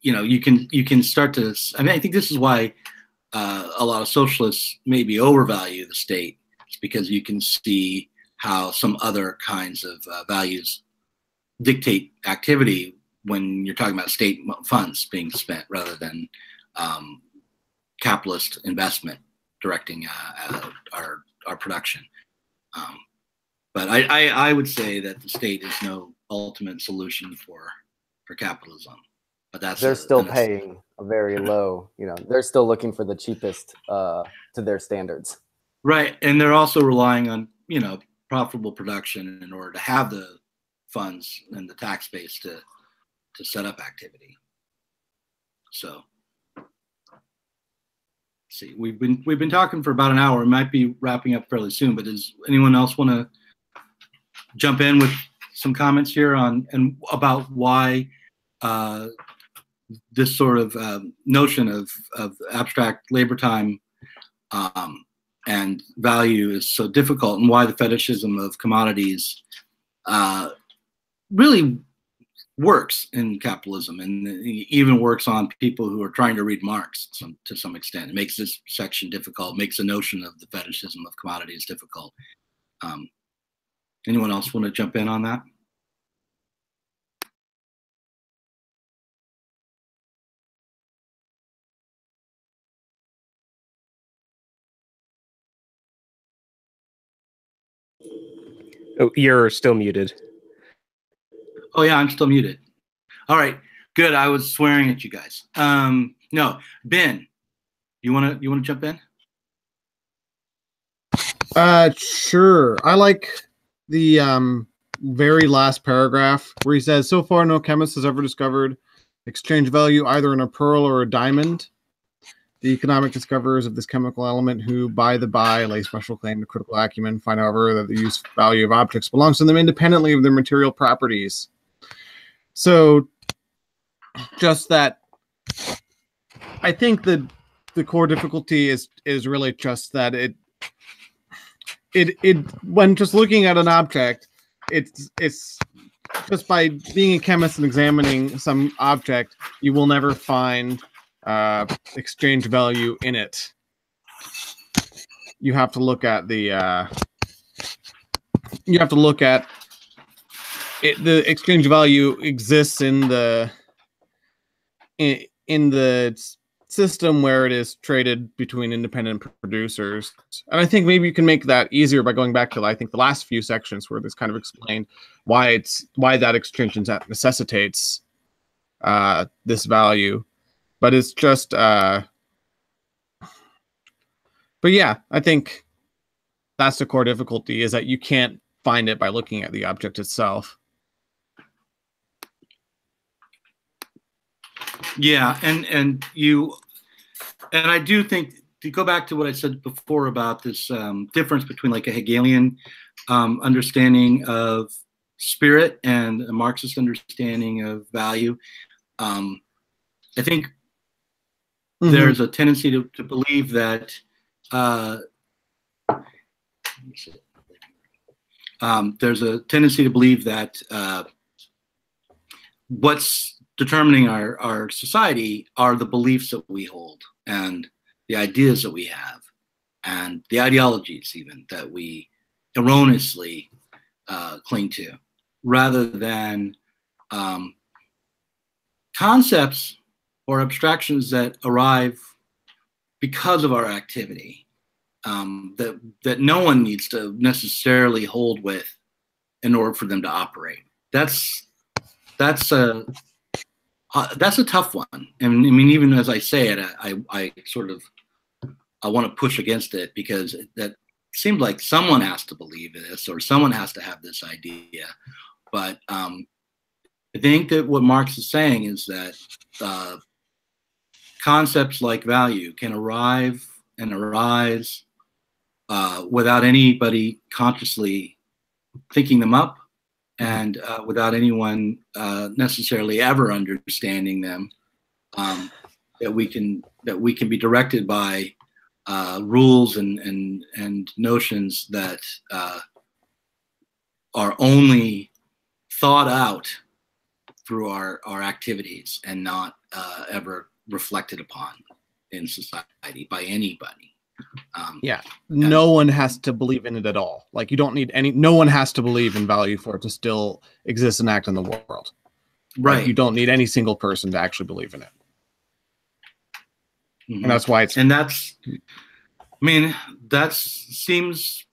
You know, you can start to, I mean, I think this is why a lot of socialists maybe overvalue the state. It's because you can see how some other kinds of values dictate activity when you're talking about state funds being spent rather than capitalist investment directing our production. But I would say that the state is no ultimate solution for capitalism. But they're still paying a very low, you know, they're still looking for the cheapest to their standards. Right. And they're also relying on, you know, profitable production in order to have the funds and the tax base to set up activity. So see, we've been talking for about an hour. We might be wrapping up fairly soon, but does anyone else want to jump in with some comments here on and about why this sort of notion of abstract labor time and value is so difficult, and why the fetishism of commodities really works in capitalism, and even works on people who are trying to read Marx to some extent. It makes this section difficult, makes the notion of the fetishism of commodities difficult. Anyone else want to jump in on that? Oh, you're still muted. Oh yeah, I'm still muted. All right, good. I was swearing at you guys. No, Ben, you wanna jump in? Sure. I like the very last paragraph where he says, "So far, no chemist has ever discovered exchange value either in a pearl or a diamond. The economic discoverers of this chemical element, who, by the by, lay special claim to critical acumen, find, however, that the use value of objects belongs to them independently of their material properties." So, just that, I think the core difficulty is really just that it when just looking at an object, it's just by being a chemist and examining some object, you will never find exchange value in it. You have to look at the the exchange value exists in the system where it is traded between independent producers. And I think maybe you can make that easier by going back to, I think, the last few sections where this kind of explained why that exchange necessitates this value. But it's just but yeah, I think that's the core difficulty, is that you can't find it by looking at the object itself. Yeah, and I do think, to go back to what I said before about this difference between like a Hegelian understanding of spirit and a Marxist understanding of value, I think there's a tendency to believe that what's determining our society are the beliefs that we hold and the ideas that we have and the ideologies even that we erroneously cling to, rather than concepts or abstractions that arrive because of our activity, that no one needs to necessarily hold with in order for them to operate. That's a tough one. And I mean, even as I say it, I want to push against it, because that seemed like someone has to believe this or someone has to have this idea. But I think that what Marx is saying is that concepts like value can arrive and arise without anybody consciously thinking them up, and without anyone necessarily ever understanding them, that we can be directed by rules and notions that are only thought out through our activities and not ever reflected upon in society by anybody. No one has to believe in it at all. Like, you don't need no one has to believe in value for it to still exist and act in the world. Right. Like, you don't need any single person to actually believe in it. Mm-hmm. And that's why it's... And that's, I mean, that seems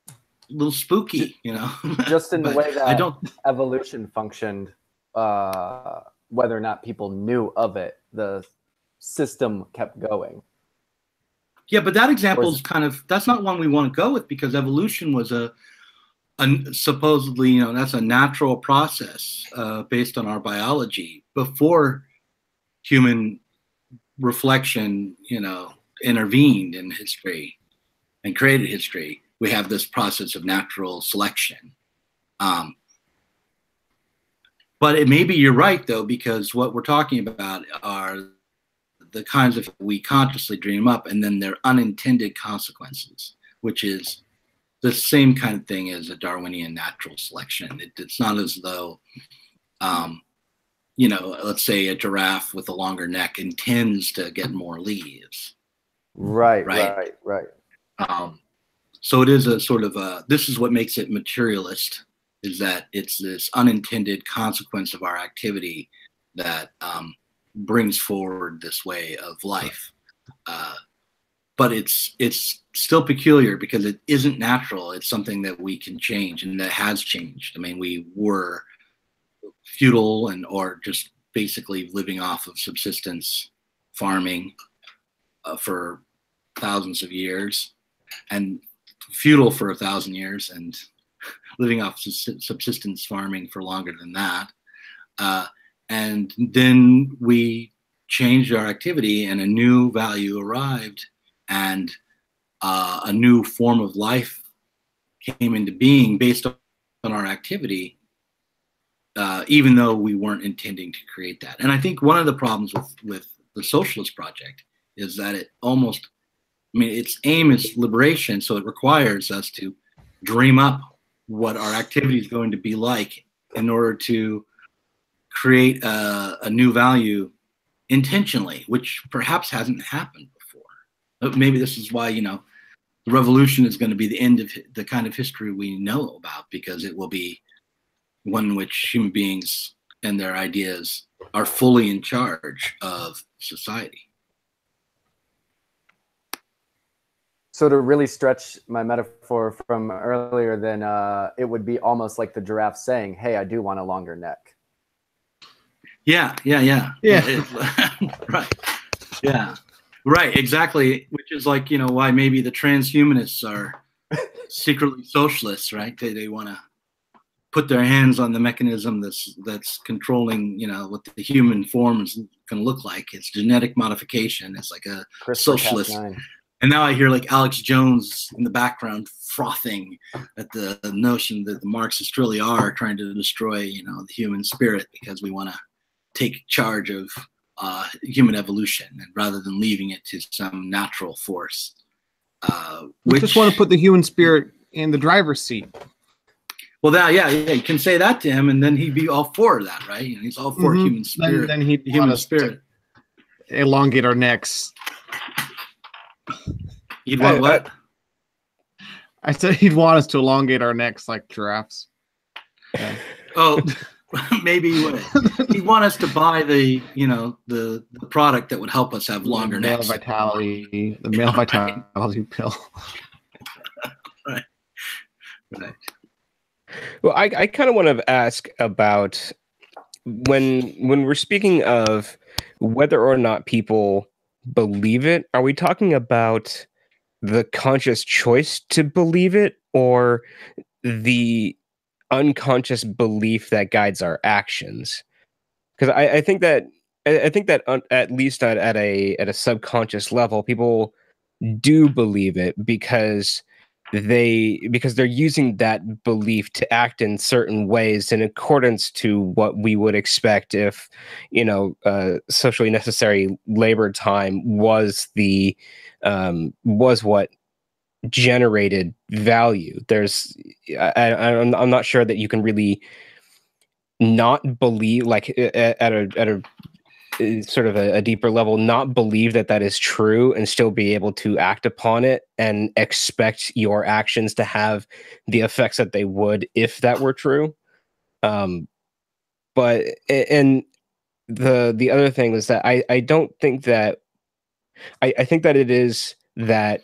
a little spooky, you know? Just in the way that evolution functioned, whether or not people knew of it, the system kept going. Yeah, but that example is that's not one we want to go with, because evolution was a supposedly, you know, that's a natural process based on our biology. Before human reflection, you know, intervened in history and created history, we have this process of natural selection. But maybe you're right, though, because what we're talking about are the kinds of we consciously dream up, and then their unintended consequences, which is the same kind of thing as a Darwinian natural selection. It's not as though You know, let's say a giraffe with a longer neck intends to get more leaves. Right. So it is a sort of this is what makes it materialist, is that it's this unintended consequence of our activity that brings forward this way of life. But it's still peculiar because it isn't natural. It's something that we can change, and that has changed. I mean, we were feudal or just basically living off of subsistence farming for thousands of years, and feudal for 1,000 years, and living off subsistence farming for longer than that. And then we changed our activity, and a new value arrived, and a new form of life came into being based on our activity, even though we weren't intending to create that. And I think one of the problems with the socialist project is that it almost, I mean, its aim is liberation, so it requires us to dream up what our activity is going to be like in order to create a new value intentionally, which perhaps hasn't happened before. Maybe this is why, you know, the revolution is going to be the end of the kind of history we know about, because it will be one in which human beings and their ideas are fully in charge of society. So to really stretch my metaphor from earlier, then it would be almost like the giraffe saying, "Hey, I do want a longer neck." Yeah. Right. Yeah. Right. Exactly. Which is like, you know, why maybe the transhumanists are secretly socialists, right? They want to put their hands on the mechanism that's controlling, you know, what the human form is going to look like. It's genetic modification. It's like a socialist. And now I hear like Alex Jones in the background frothing at the notion that the Marxists really are trying to destroy, you know, the human spirit, because we want to take charge of human evolution, and rather than leaving it to some natural force. We just want to put the human spirit in the driver's seat. Well, yeah, you can say that to him, and then he'd be all for that, right? You know, he's all for human spirit. Then he'd human spirit. Elongate our necks. He'd want what? I said he'd want us to elongate our necks like giraffes. Yeah. Oh, maybe he'd want us to buy the, you know, the product that would help us have longer necks. The male vitality pill. Right. Well, I kind of want to ask about when we're speaking of whether or not people believe it, are we talking about the conscious choice to believe it, or the unconscious belief that guides our actions? Because I think that at least at a subconscious level, people do believe it because they're using that belief to act in certain ways in accordance to what we would expect if, you know, socially necessary labor time was what generated value. I'm not sure that you can really not believe, like at a sort of a deeper level, not believe that is true and still be able to act upon it and expect your actions to have the effects that they would if that were true. But and the other thing is that I don't think that I think that it is that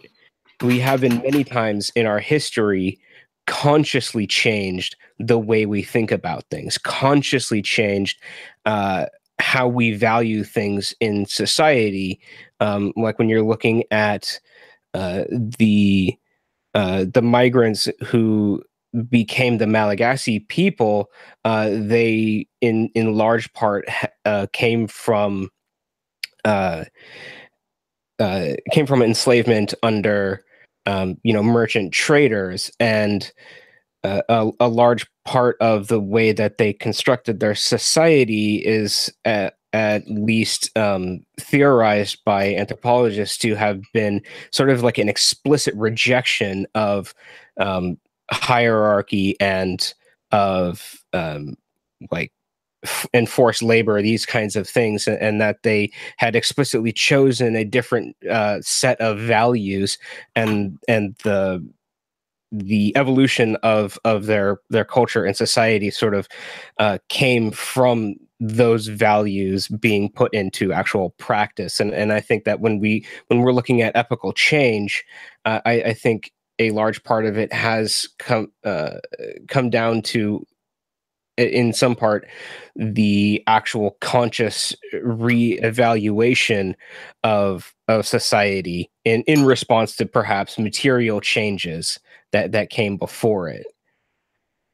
we have been many times in our history consciously changed the way we think about things, consciously changed how we value things in society. Like when you're looking at the migrants who became the Malagasy people, they in large part came from enslavement under merchant traders, and a large part of the way that they constructed their society is at least theorized by anthropologists to have been sort of like an explicit rejection of hierarchy and of enforced labor, these kinds of things, and that they had explicitly chosen a different set of values, and the evolution of their culture and society sort of came from those values being put into actual practice. And I think that when we're looking at epochal change, I think a large part of it has come down to, in some part, the actual conscious reevaluation of society in response to perhaps material changes that came before it.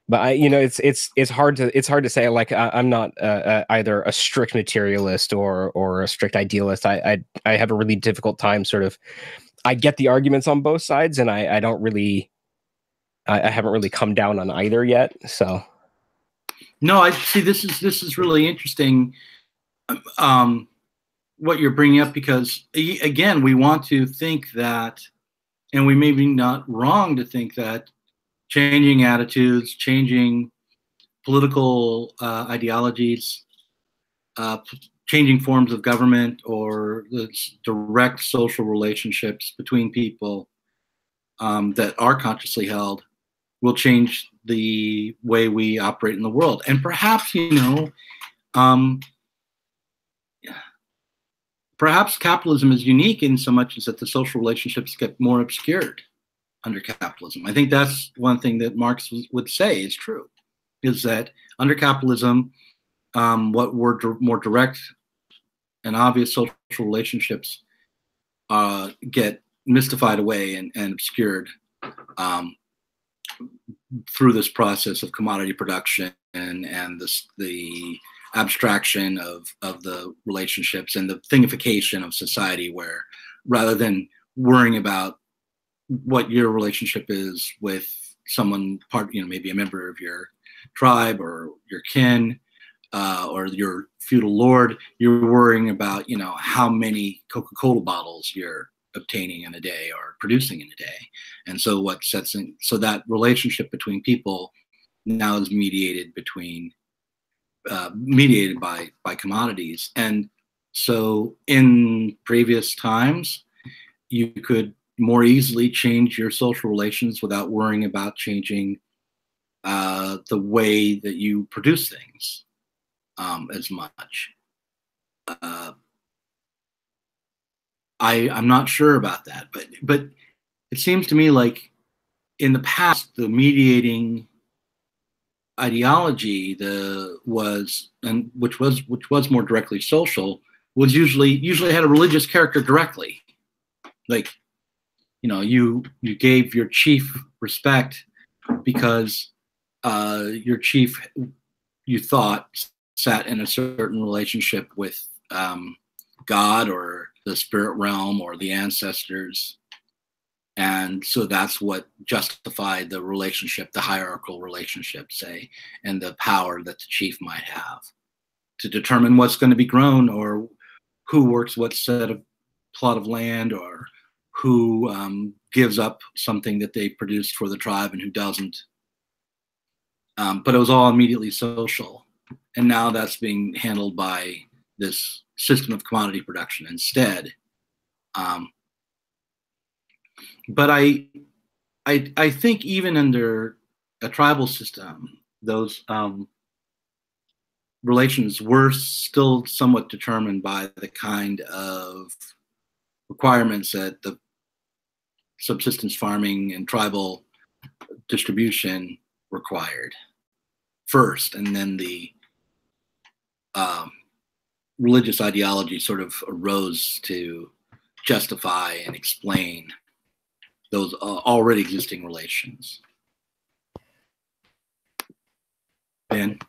But it's hard to say. Like, I'm not either a strict materialist or a strict idealist. I have a really difficult time sort of. I get the arguments on both sides, and I don't really. I haven't really come down on either yet. So. No, I see. This is really interesting, what you're bringing up, because again, we want to think that, and we may be not wrong to think that changing attitudes, changing political ideologies, changing forms of government, or the direct social relationships between people that are consciously held will change the way we operate in the world. And perhaps, perhaps capitalism is unique in so much as that the social relationships get more obscured under capitalism. I think that's one thing that Marx would say is true, is that under capitalism, what were more direct and obvious social relationships get mystified away and obscured through this process of commodity production and the abstraction of the relationships and the thingification of society, where rather than worrying about what your relationship is with someone maybe a member of your tribe or your kin or your feudal lord, you're worrying about how many Coca-Cola bottles you're obtaining in a day or producing in a day. And so so that relationship between people now is mediated by commodities. And so in previous times, you could more easily change your social relations without worrying about changing the way that you produce things as much. I'm not sure about that, but it seems to me like in the past, the mediating ideology which was more directly social, was usually had a religious character directly. Like, you gave your chief respect because your chief, you thought, sat in a certain relationship with God or the spirit realm or the ancestors. And so that's what justified the relationship, the hierarchical relationship, say, and the power that the chief might have to determine what's going to be grown, or who works what plot of land, or who gives up something that they produced for the tribe and who doesn't. But it was all immediately social. And now that's being handled by this system of commodity production instead. But I think even under a tribal system, those relations were still somewhat determined by the kind of requirements that the subsistence farming and tribal distribution required first, and then the religious ideology sort of arose to justify and explain those already existing relations. Ben?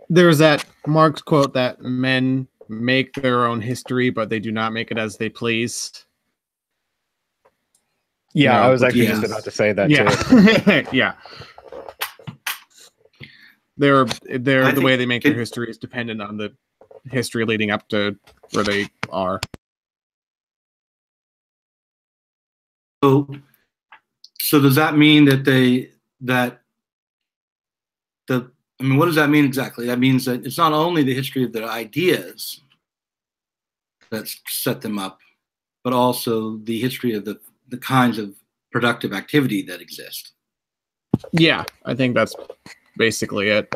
There's that Marx quote that men make their own history, but they do not make it as they please. Yeah, I was actually just about to say that too. Yeah. They're the way they make their history is dependent on the history leading up to where they are. So does that mean that the I mean, what does that mean exactly? That means that it's not only the history of their ideas that set them up, but also the history of the kinds of productive activity that exist. Yeah, I think that's basically it.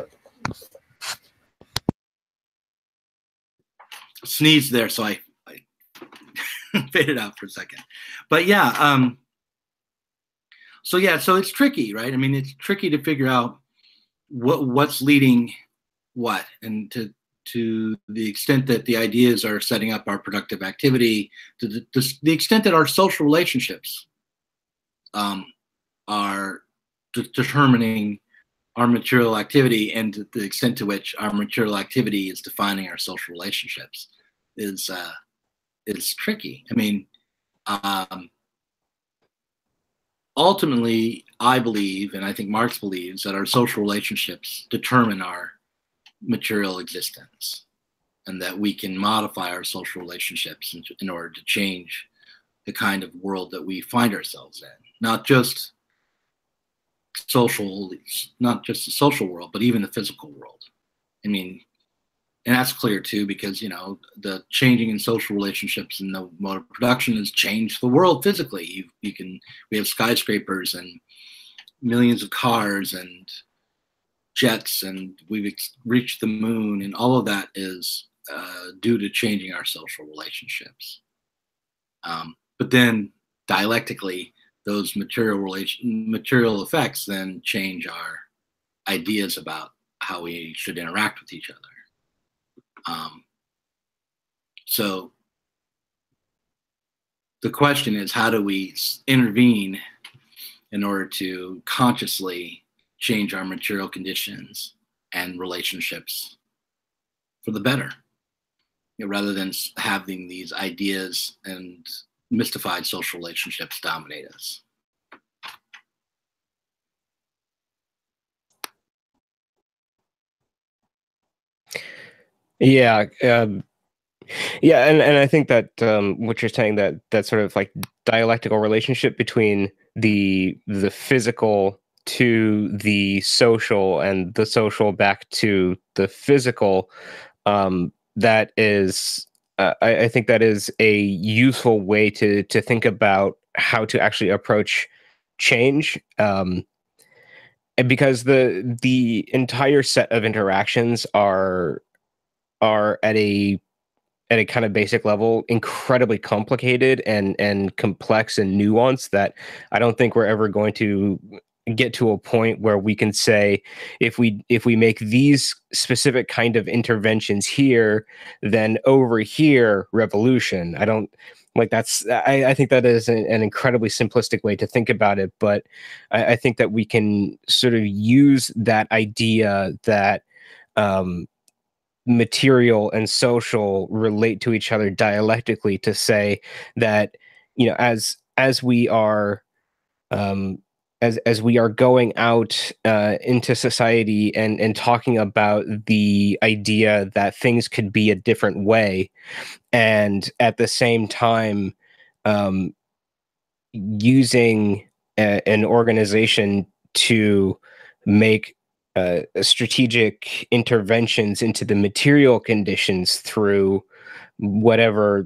Sneezed there, so I faded out for a second. But yeah, so it's tricky, right? I mean, it's tricky to figure out what's leading what, and to the extent that the ideas are setting up our productive activity, to the extent that our social relationships are determining our material activity, and to the extent to which our material activity is defining our social relationships is tricky. I mean, ultimately, I believe, and I think Marx believes, that our social relationships determine our material existence, and that we can modify our social relationships in order to change the kind of world that we find ourselves in. Not just the social world, but even the physical world. I mean, and that's clear too, because, you know, the changing in social relationships and the mode of production has changed the world physically. We have skyscrapers and millions of cars and jets, and we've reached the moon, and all of that is due to changing our social relationships. But then dialectically, those material effects then change our ideas about how we should interact with each other. So the question is, how do we intervene in order to consciously change our material conditions and relationships for the better, you know, rather than having these ideas and mystified social relationships dominate us? Yeah, yeah, and I think that what you're saying, that sort of like dialectical relationship between the physical to the social, and the social back to the physical, that is, I think that is a useful way to think about how to actually approach change. And because the entire set of interactions are at a kind of basic level incredibly complicated and complex and nuanced, that I don't think we're ever going to get to a point where we can say, if we make these specific kind of interventions here, then over here, revolution. I don't like that's I think that is an incredibly simplistic way to think about it, but I think that we can sort of use that idea that material and social relate to each other dialectically to say that, you know, as we are as we are going out into society and talking about the idea that things could be a different way, and at the same time using an organization to make strategic interventions into the material conditions through whatever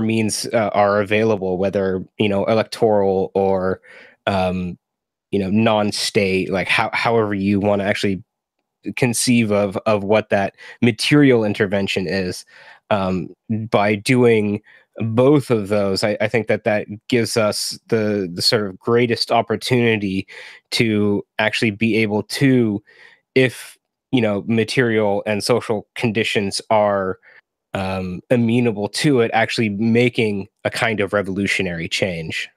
means are available, whether, you know, electoral or you know, non-state, like however you want to actually conceive of what that material intervention is. By doing both of those, I think that gives us the sort of greatest opportunity to actually be able to, if, you know, material and social conditions are amenable to it, actually making a kind of revolutionary change.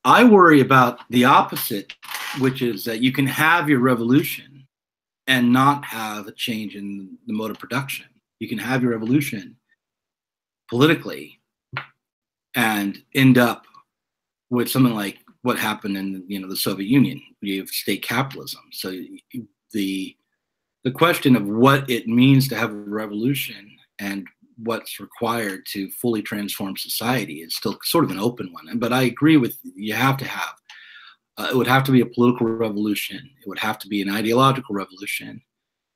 I worry about the opposite, which is that you can have your revolution and not have a change in the mode of production. You can have your revolution politically and end up with something like what happened in, you know, the Soviet Union. You have state capitalism. So the question of what it means to have a revolution and what's required to fully transform society is still sort of an open one. But I agree with you have to have, it would have to be a political revolution. It would have to be an ideological revolution,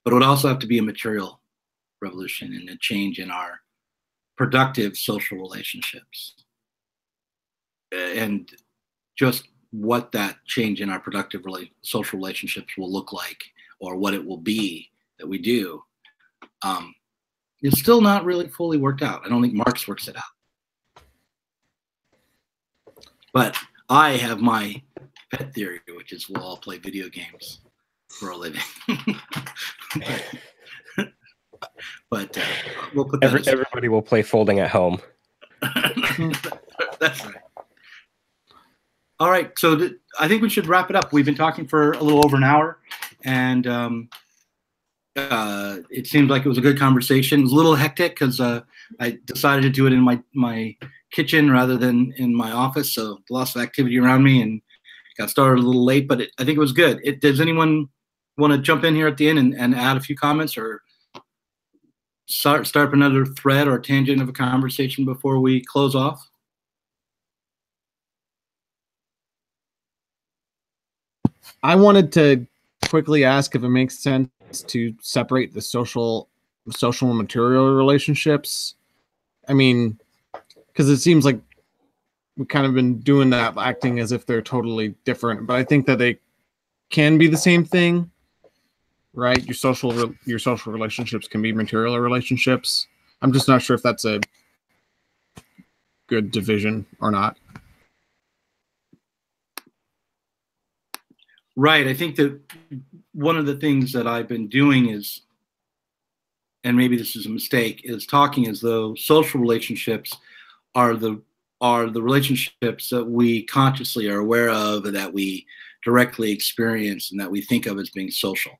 but it would also have to be a material revolution and a change in our productive social relationships. And just what that change in our productive social relationships will look like, or what it will be that we do, is still not really fully worked out. I don't think Marx works it out. But I have my pet theory, which is we'll all play video games for a living. but we'll put that everybody will play folding at home. That's right. All right, so I think we should wrap it up. We've been talking for a little over an hour, and it seemed like it was a good conversation. It was a little hectic because I decided to do it in my kitchen rather than in my office, so lots of activity around me and got started a little late, but I think it was good. Does anyone want to jump in here at the end and add a few comments, or start up another thread or tangent of a conversation before we close off? I wanted to quickly ask if it makes sense to separate the social and material relationships. I mean, because it seems like we've kind of been doing that, acting as if they're totally different. But I think that they can be the same thing, right? Your social relationships can be material relationships. I'm just not sure if that's a good division or not. Right. I think that one of the things that I've been doing is, and maybe this is a mistake, is talking as though social relationships are the relationships that we consciously are aware of and that we directly experience and that we think of as being social.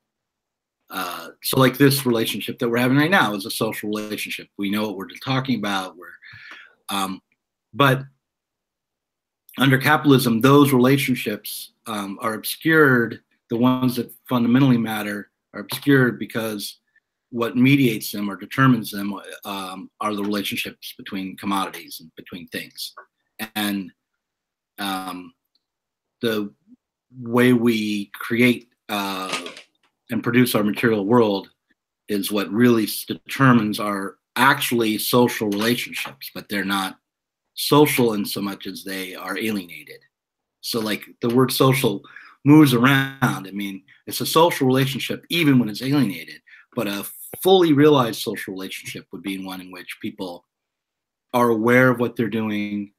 So like this relationship that we're having right now is a social relationship. We know what we're talking about. But under capitalism, those relationships are obscured. The ones that fundamentally matter are obscured because what mediates them or determines them are the relationships between commodities and between things. And the way we create and produce our material world is what really determines our actually social relationships, but they're not social in so much as they are alienated. So like the word social moves around. I mean, it's a social relationship even when it's alienated, but a fully realized social relationship would be one in which people are aware of what they're doing,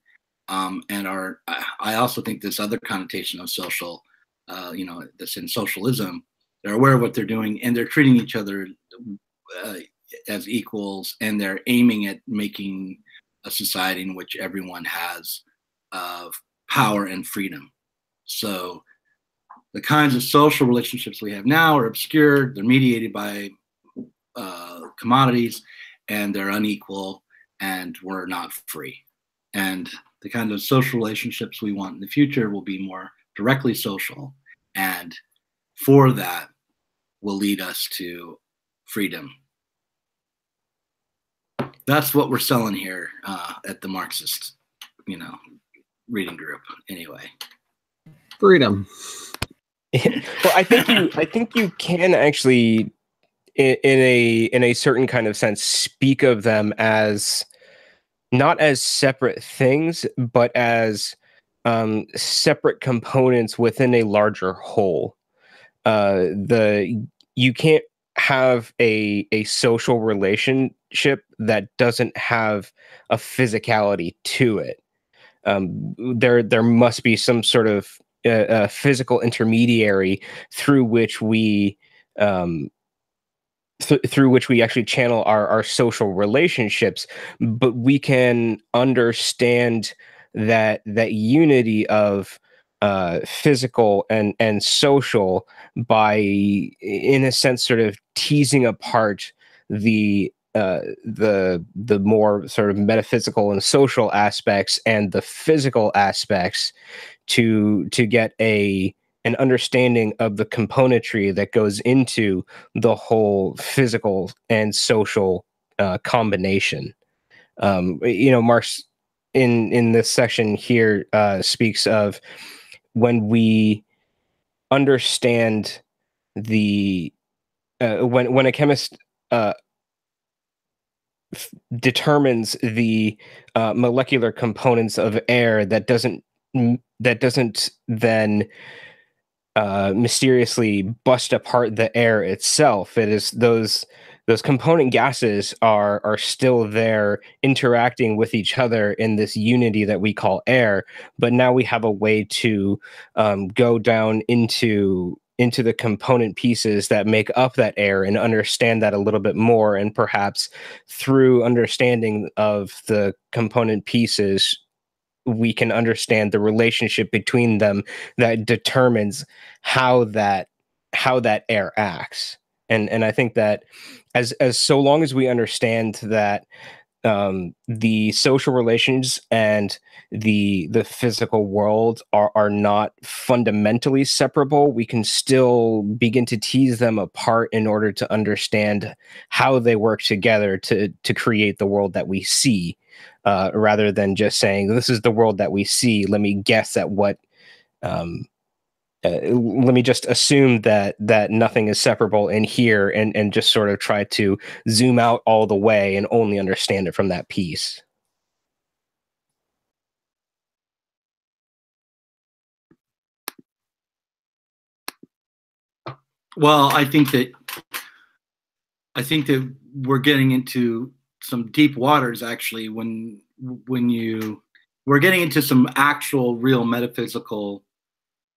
and are. I also think this other connotation of social, that's in socialism, they're aware of what they're doing and they're treating each other as equals, and they're aiming at making a society in which everyone has power and freedom. So the kinds of social relationships we have now are obscured, they're mediated by commodities, and they're unequal, and we're not free. And the kind of social relationships we want in the future will be more directly social, and for that will lead us to freedom. That's what we're selling here at the Marxist, reading group. Anyway, freedom. Well, I think you can actually, in a certain kind of sense, speak of them as not as separate things, but as separate components within a larger whole. You can't have a social relationship that doesn't have a physicality to it. There must be some sort of physical intermediary through which we actually channel our social relationships, but we can understand that unity of physical and social by, in a sense, sort of teasing apart the more sort of metaphysical and social aspects and the physical aspects to get an understanding of the componentry that goes into the whole physical and social combination. Marx in this section here speaks of when we understand the when a chemist determines the molecular components of air, that doesn't then mysteriously bust apart the air itself. It is those component gases are still there interacting with each other in this unity that we call air, but now we have a way to go down into the component pieces that make up that air and understand that a little bit more, and perhaps through understanding of the component pieces we can understand the relationship between them that determines how that air acts. And I think that as so long as we understand that the social relations and the physical world are not fundamentally separable, we can still begin to tease them apart in order to understand how they work together to create the world that we see, rather than just saying, this is the world that we see. Let me guess at what let me just assume that nothing is separable in here, and just sort of try to zoom out all the way and only understand it from that piece. Well, I think that we're getting into some deep waters, actually, when we're getting into some actual real metaphysical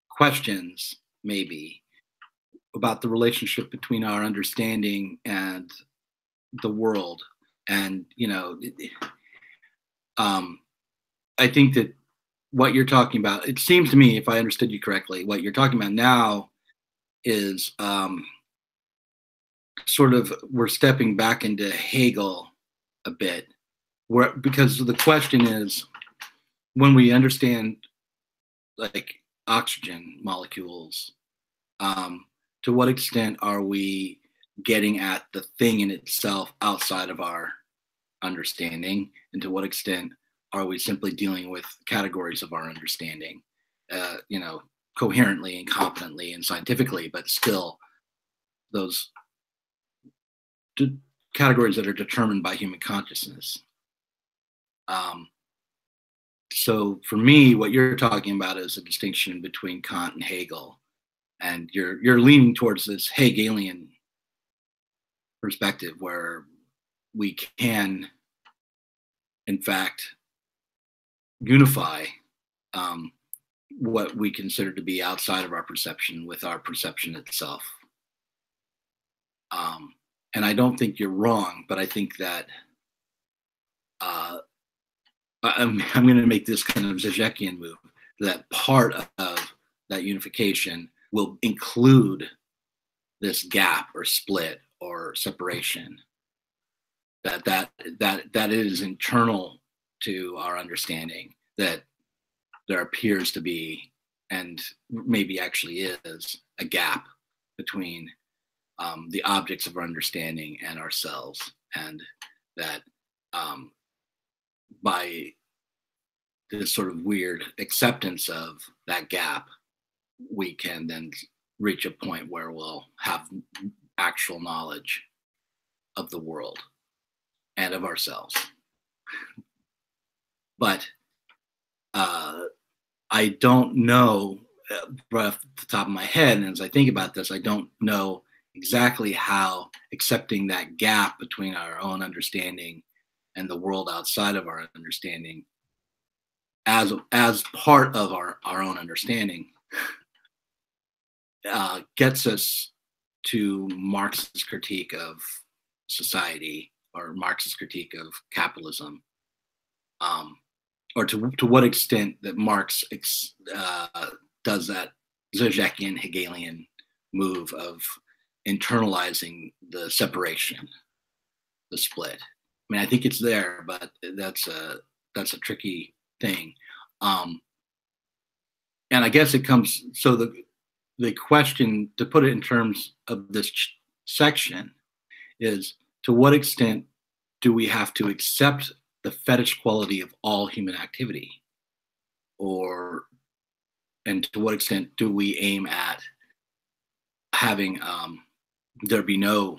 questions, maybe, about the relationship between our understanding and the world. And I think that what you're talking about, it seems to me, if I understood you correctly, what you're talking about now is sort of, we're stepping back into Hegel a bit, because the question is, when we understand like oxygen molecules, to what extent are we getting at the thing in itself outside of our understanding, and to what extent are we simply dealing with categories of our understanding, coherently and competently and scientifically, but still those categories that are determined by human consciousness. So for me, what you're talking about is a distinction between Kant and Hegel, and you're leaning towards this Hegelian perspective, where we can, in fact, unify what we consider to be outside of our perception with our perception itself. And I don't think you're wrong, but I think that I'm going to make this kind of Zizekian move, that part of that unification will include this gap or split or separation, that is internal to our understanding, that there appears to be, and maybe actually is, a gap between the objects of our understanding and ourselves, and that by this sort of weird acceptance of that gap, we can then reach a point where we'll have actual knowledge of the world and of ourselves. But I don't know, right off the top of my head, and as I think about this, I don't know exactly how accepting that gap between our own understanding and the world outside of our understanding as part of our own understanding gets us to Marx's critique of society, or Marx's critique of capitalism, or to what extent that Marx does that Zizekian Hegelian move of internalizing the separation, the split. I mean, I think it's there, but that's a tricky thing. And I guess it comes, so the question, to put it in terms of this section, is to what extent do we have to accept the fetish quality of all human activity? And to what extent do we aim at having there be no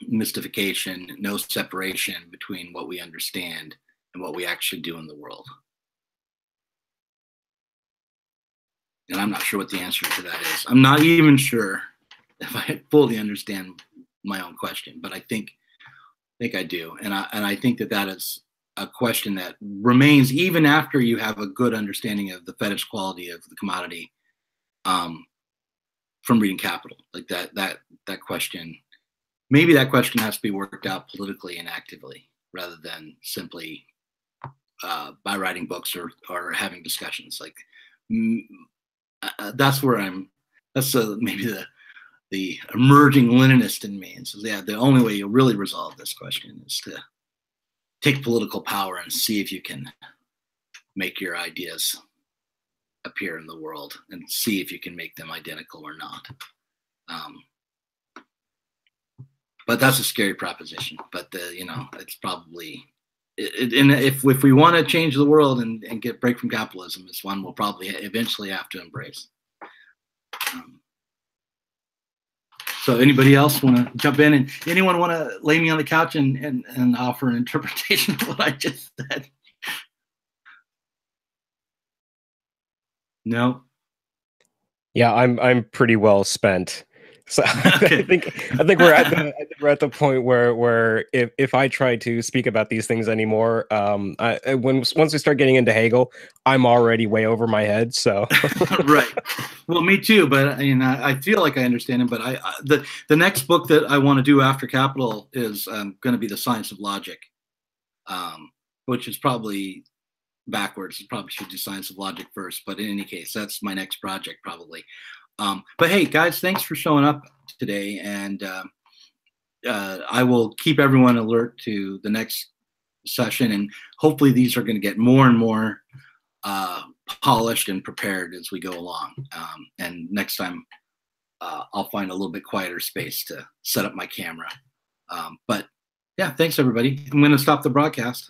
mystification, no separation between what we understand and what we actually do in the world? And I'm not sure what the answer to that is. I'm not even sure if I fully understand my own question, but I think I do. And I think that is a question that remains even after you have a good understanding of the fetish quality of the commodity, from reading Capital. Like that question, maybe that question has to be worked out politically and actively rather than simply by writing books or having discussions. Like that's where that's maybe the emerging Leninist in me. And so yeah, the only way you'll really resolve this question is to take political power and see if you can make your ideas appear in the world and see if you can make them identical or not. But that's a scary proposition. But it's probably and if we want to change the world and break from capitalism, it's one we'll probably eventually have to embrace. So anybody else want to jump in, and anyone want to lay me on the couch and offer an interpretation of what I just said? No. Yeah, I'm pretty well spent. So Okay. I think we're at the point where if I try to speak about these things anymore, once we start getting into Hegel, I'm already way over my head. So Right. Well, me too. But I feel like I understand him. But the next book that I want to do after Capital is going to be The Science of Logic, which is probably backwards. You probably should do Science of Logic first. But in any case, that's my next project probably. But hey, guys, thanks for showing up today. And I will keep everyone alert to the next session. And hopefully these are going to get more and more polished and prepared as we go along. And next time I'll find a little bit quieter space to set up my camera. But yeah, thanks, everybody. I'm going to stop the broadcast.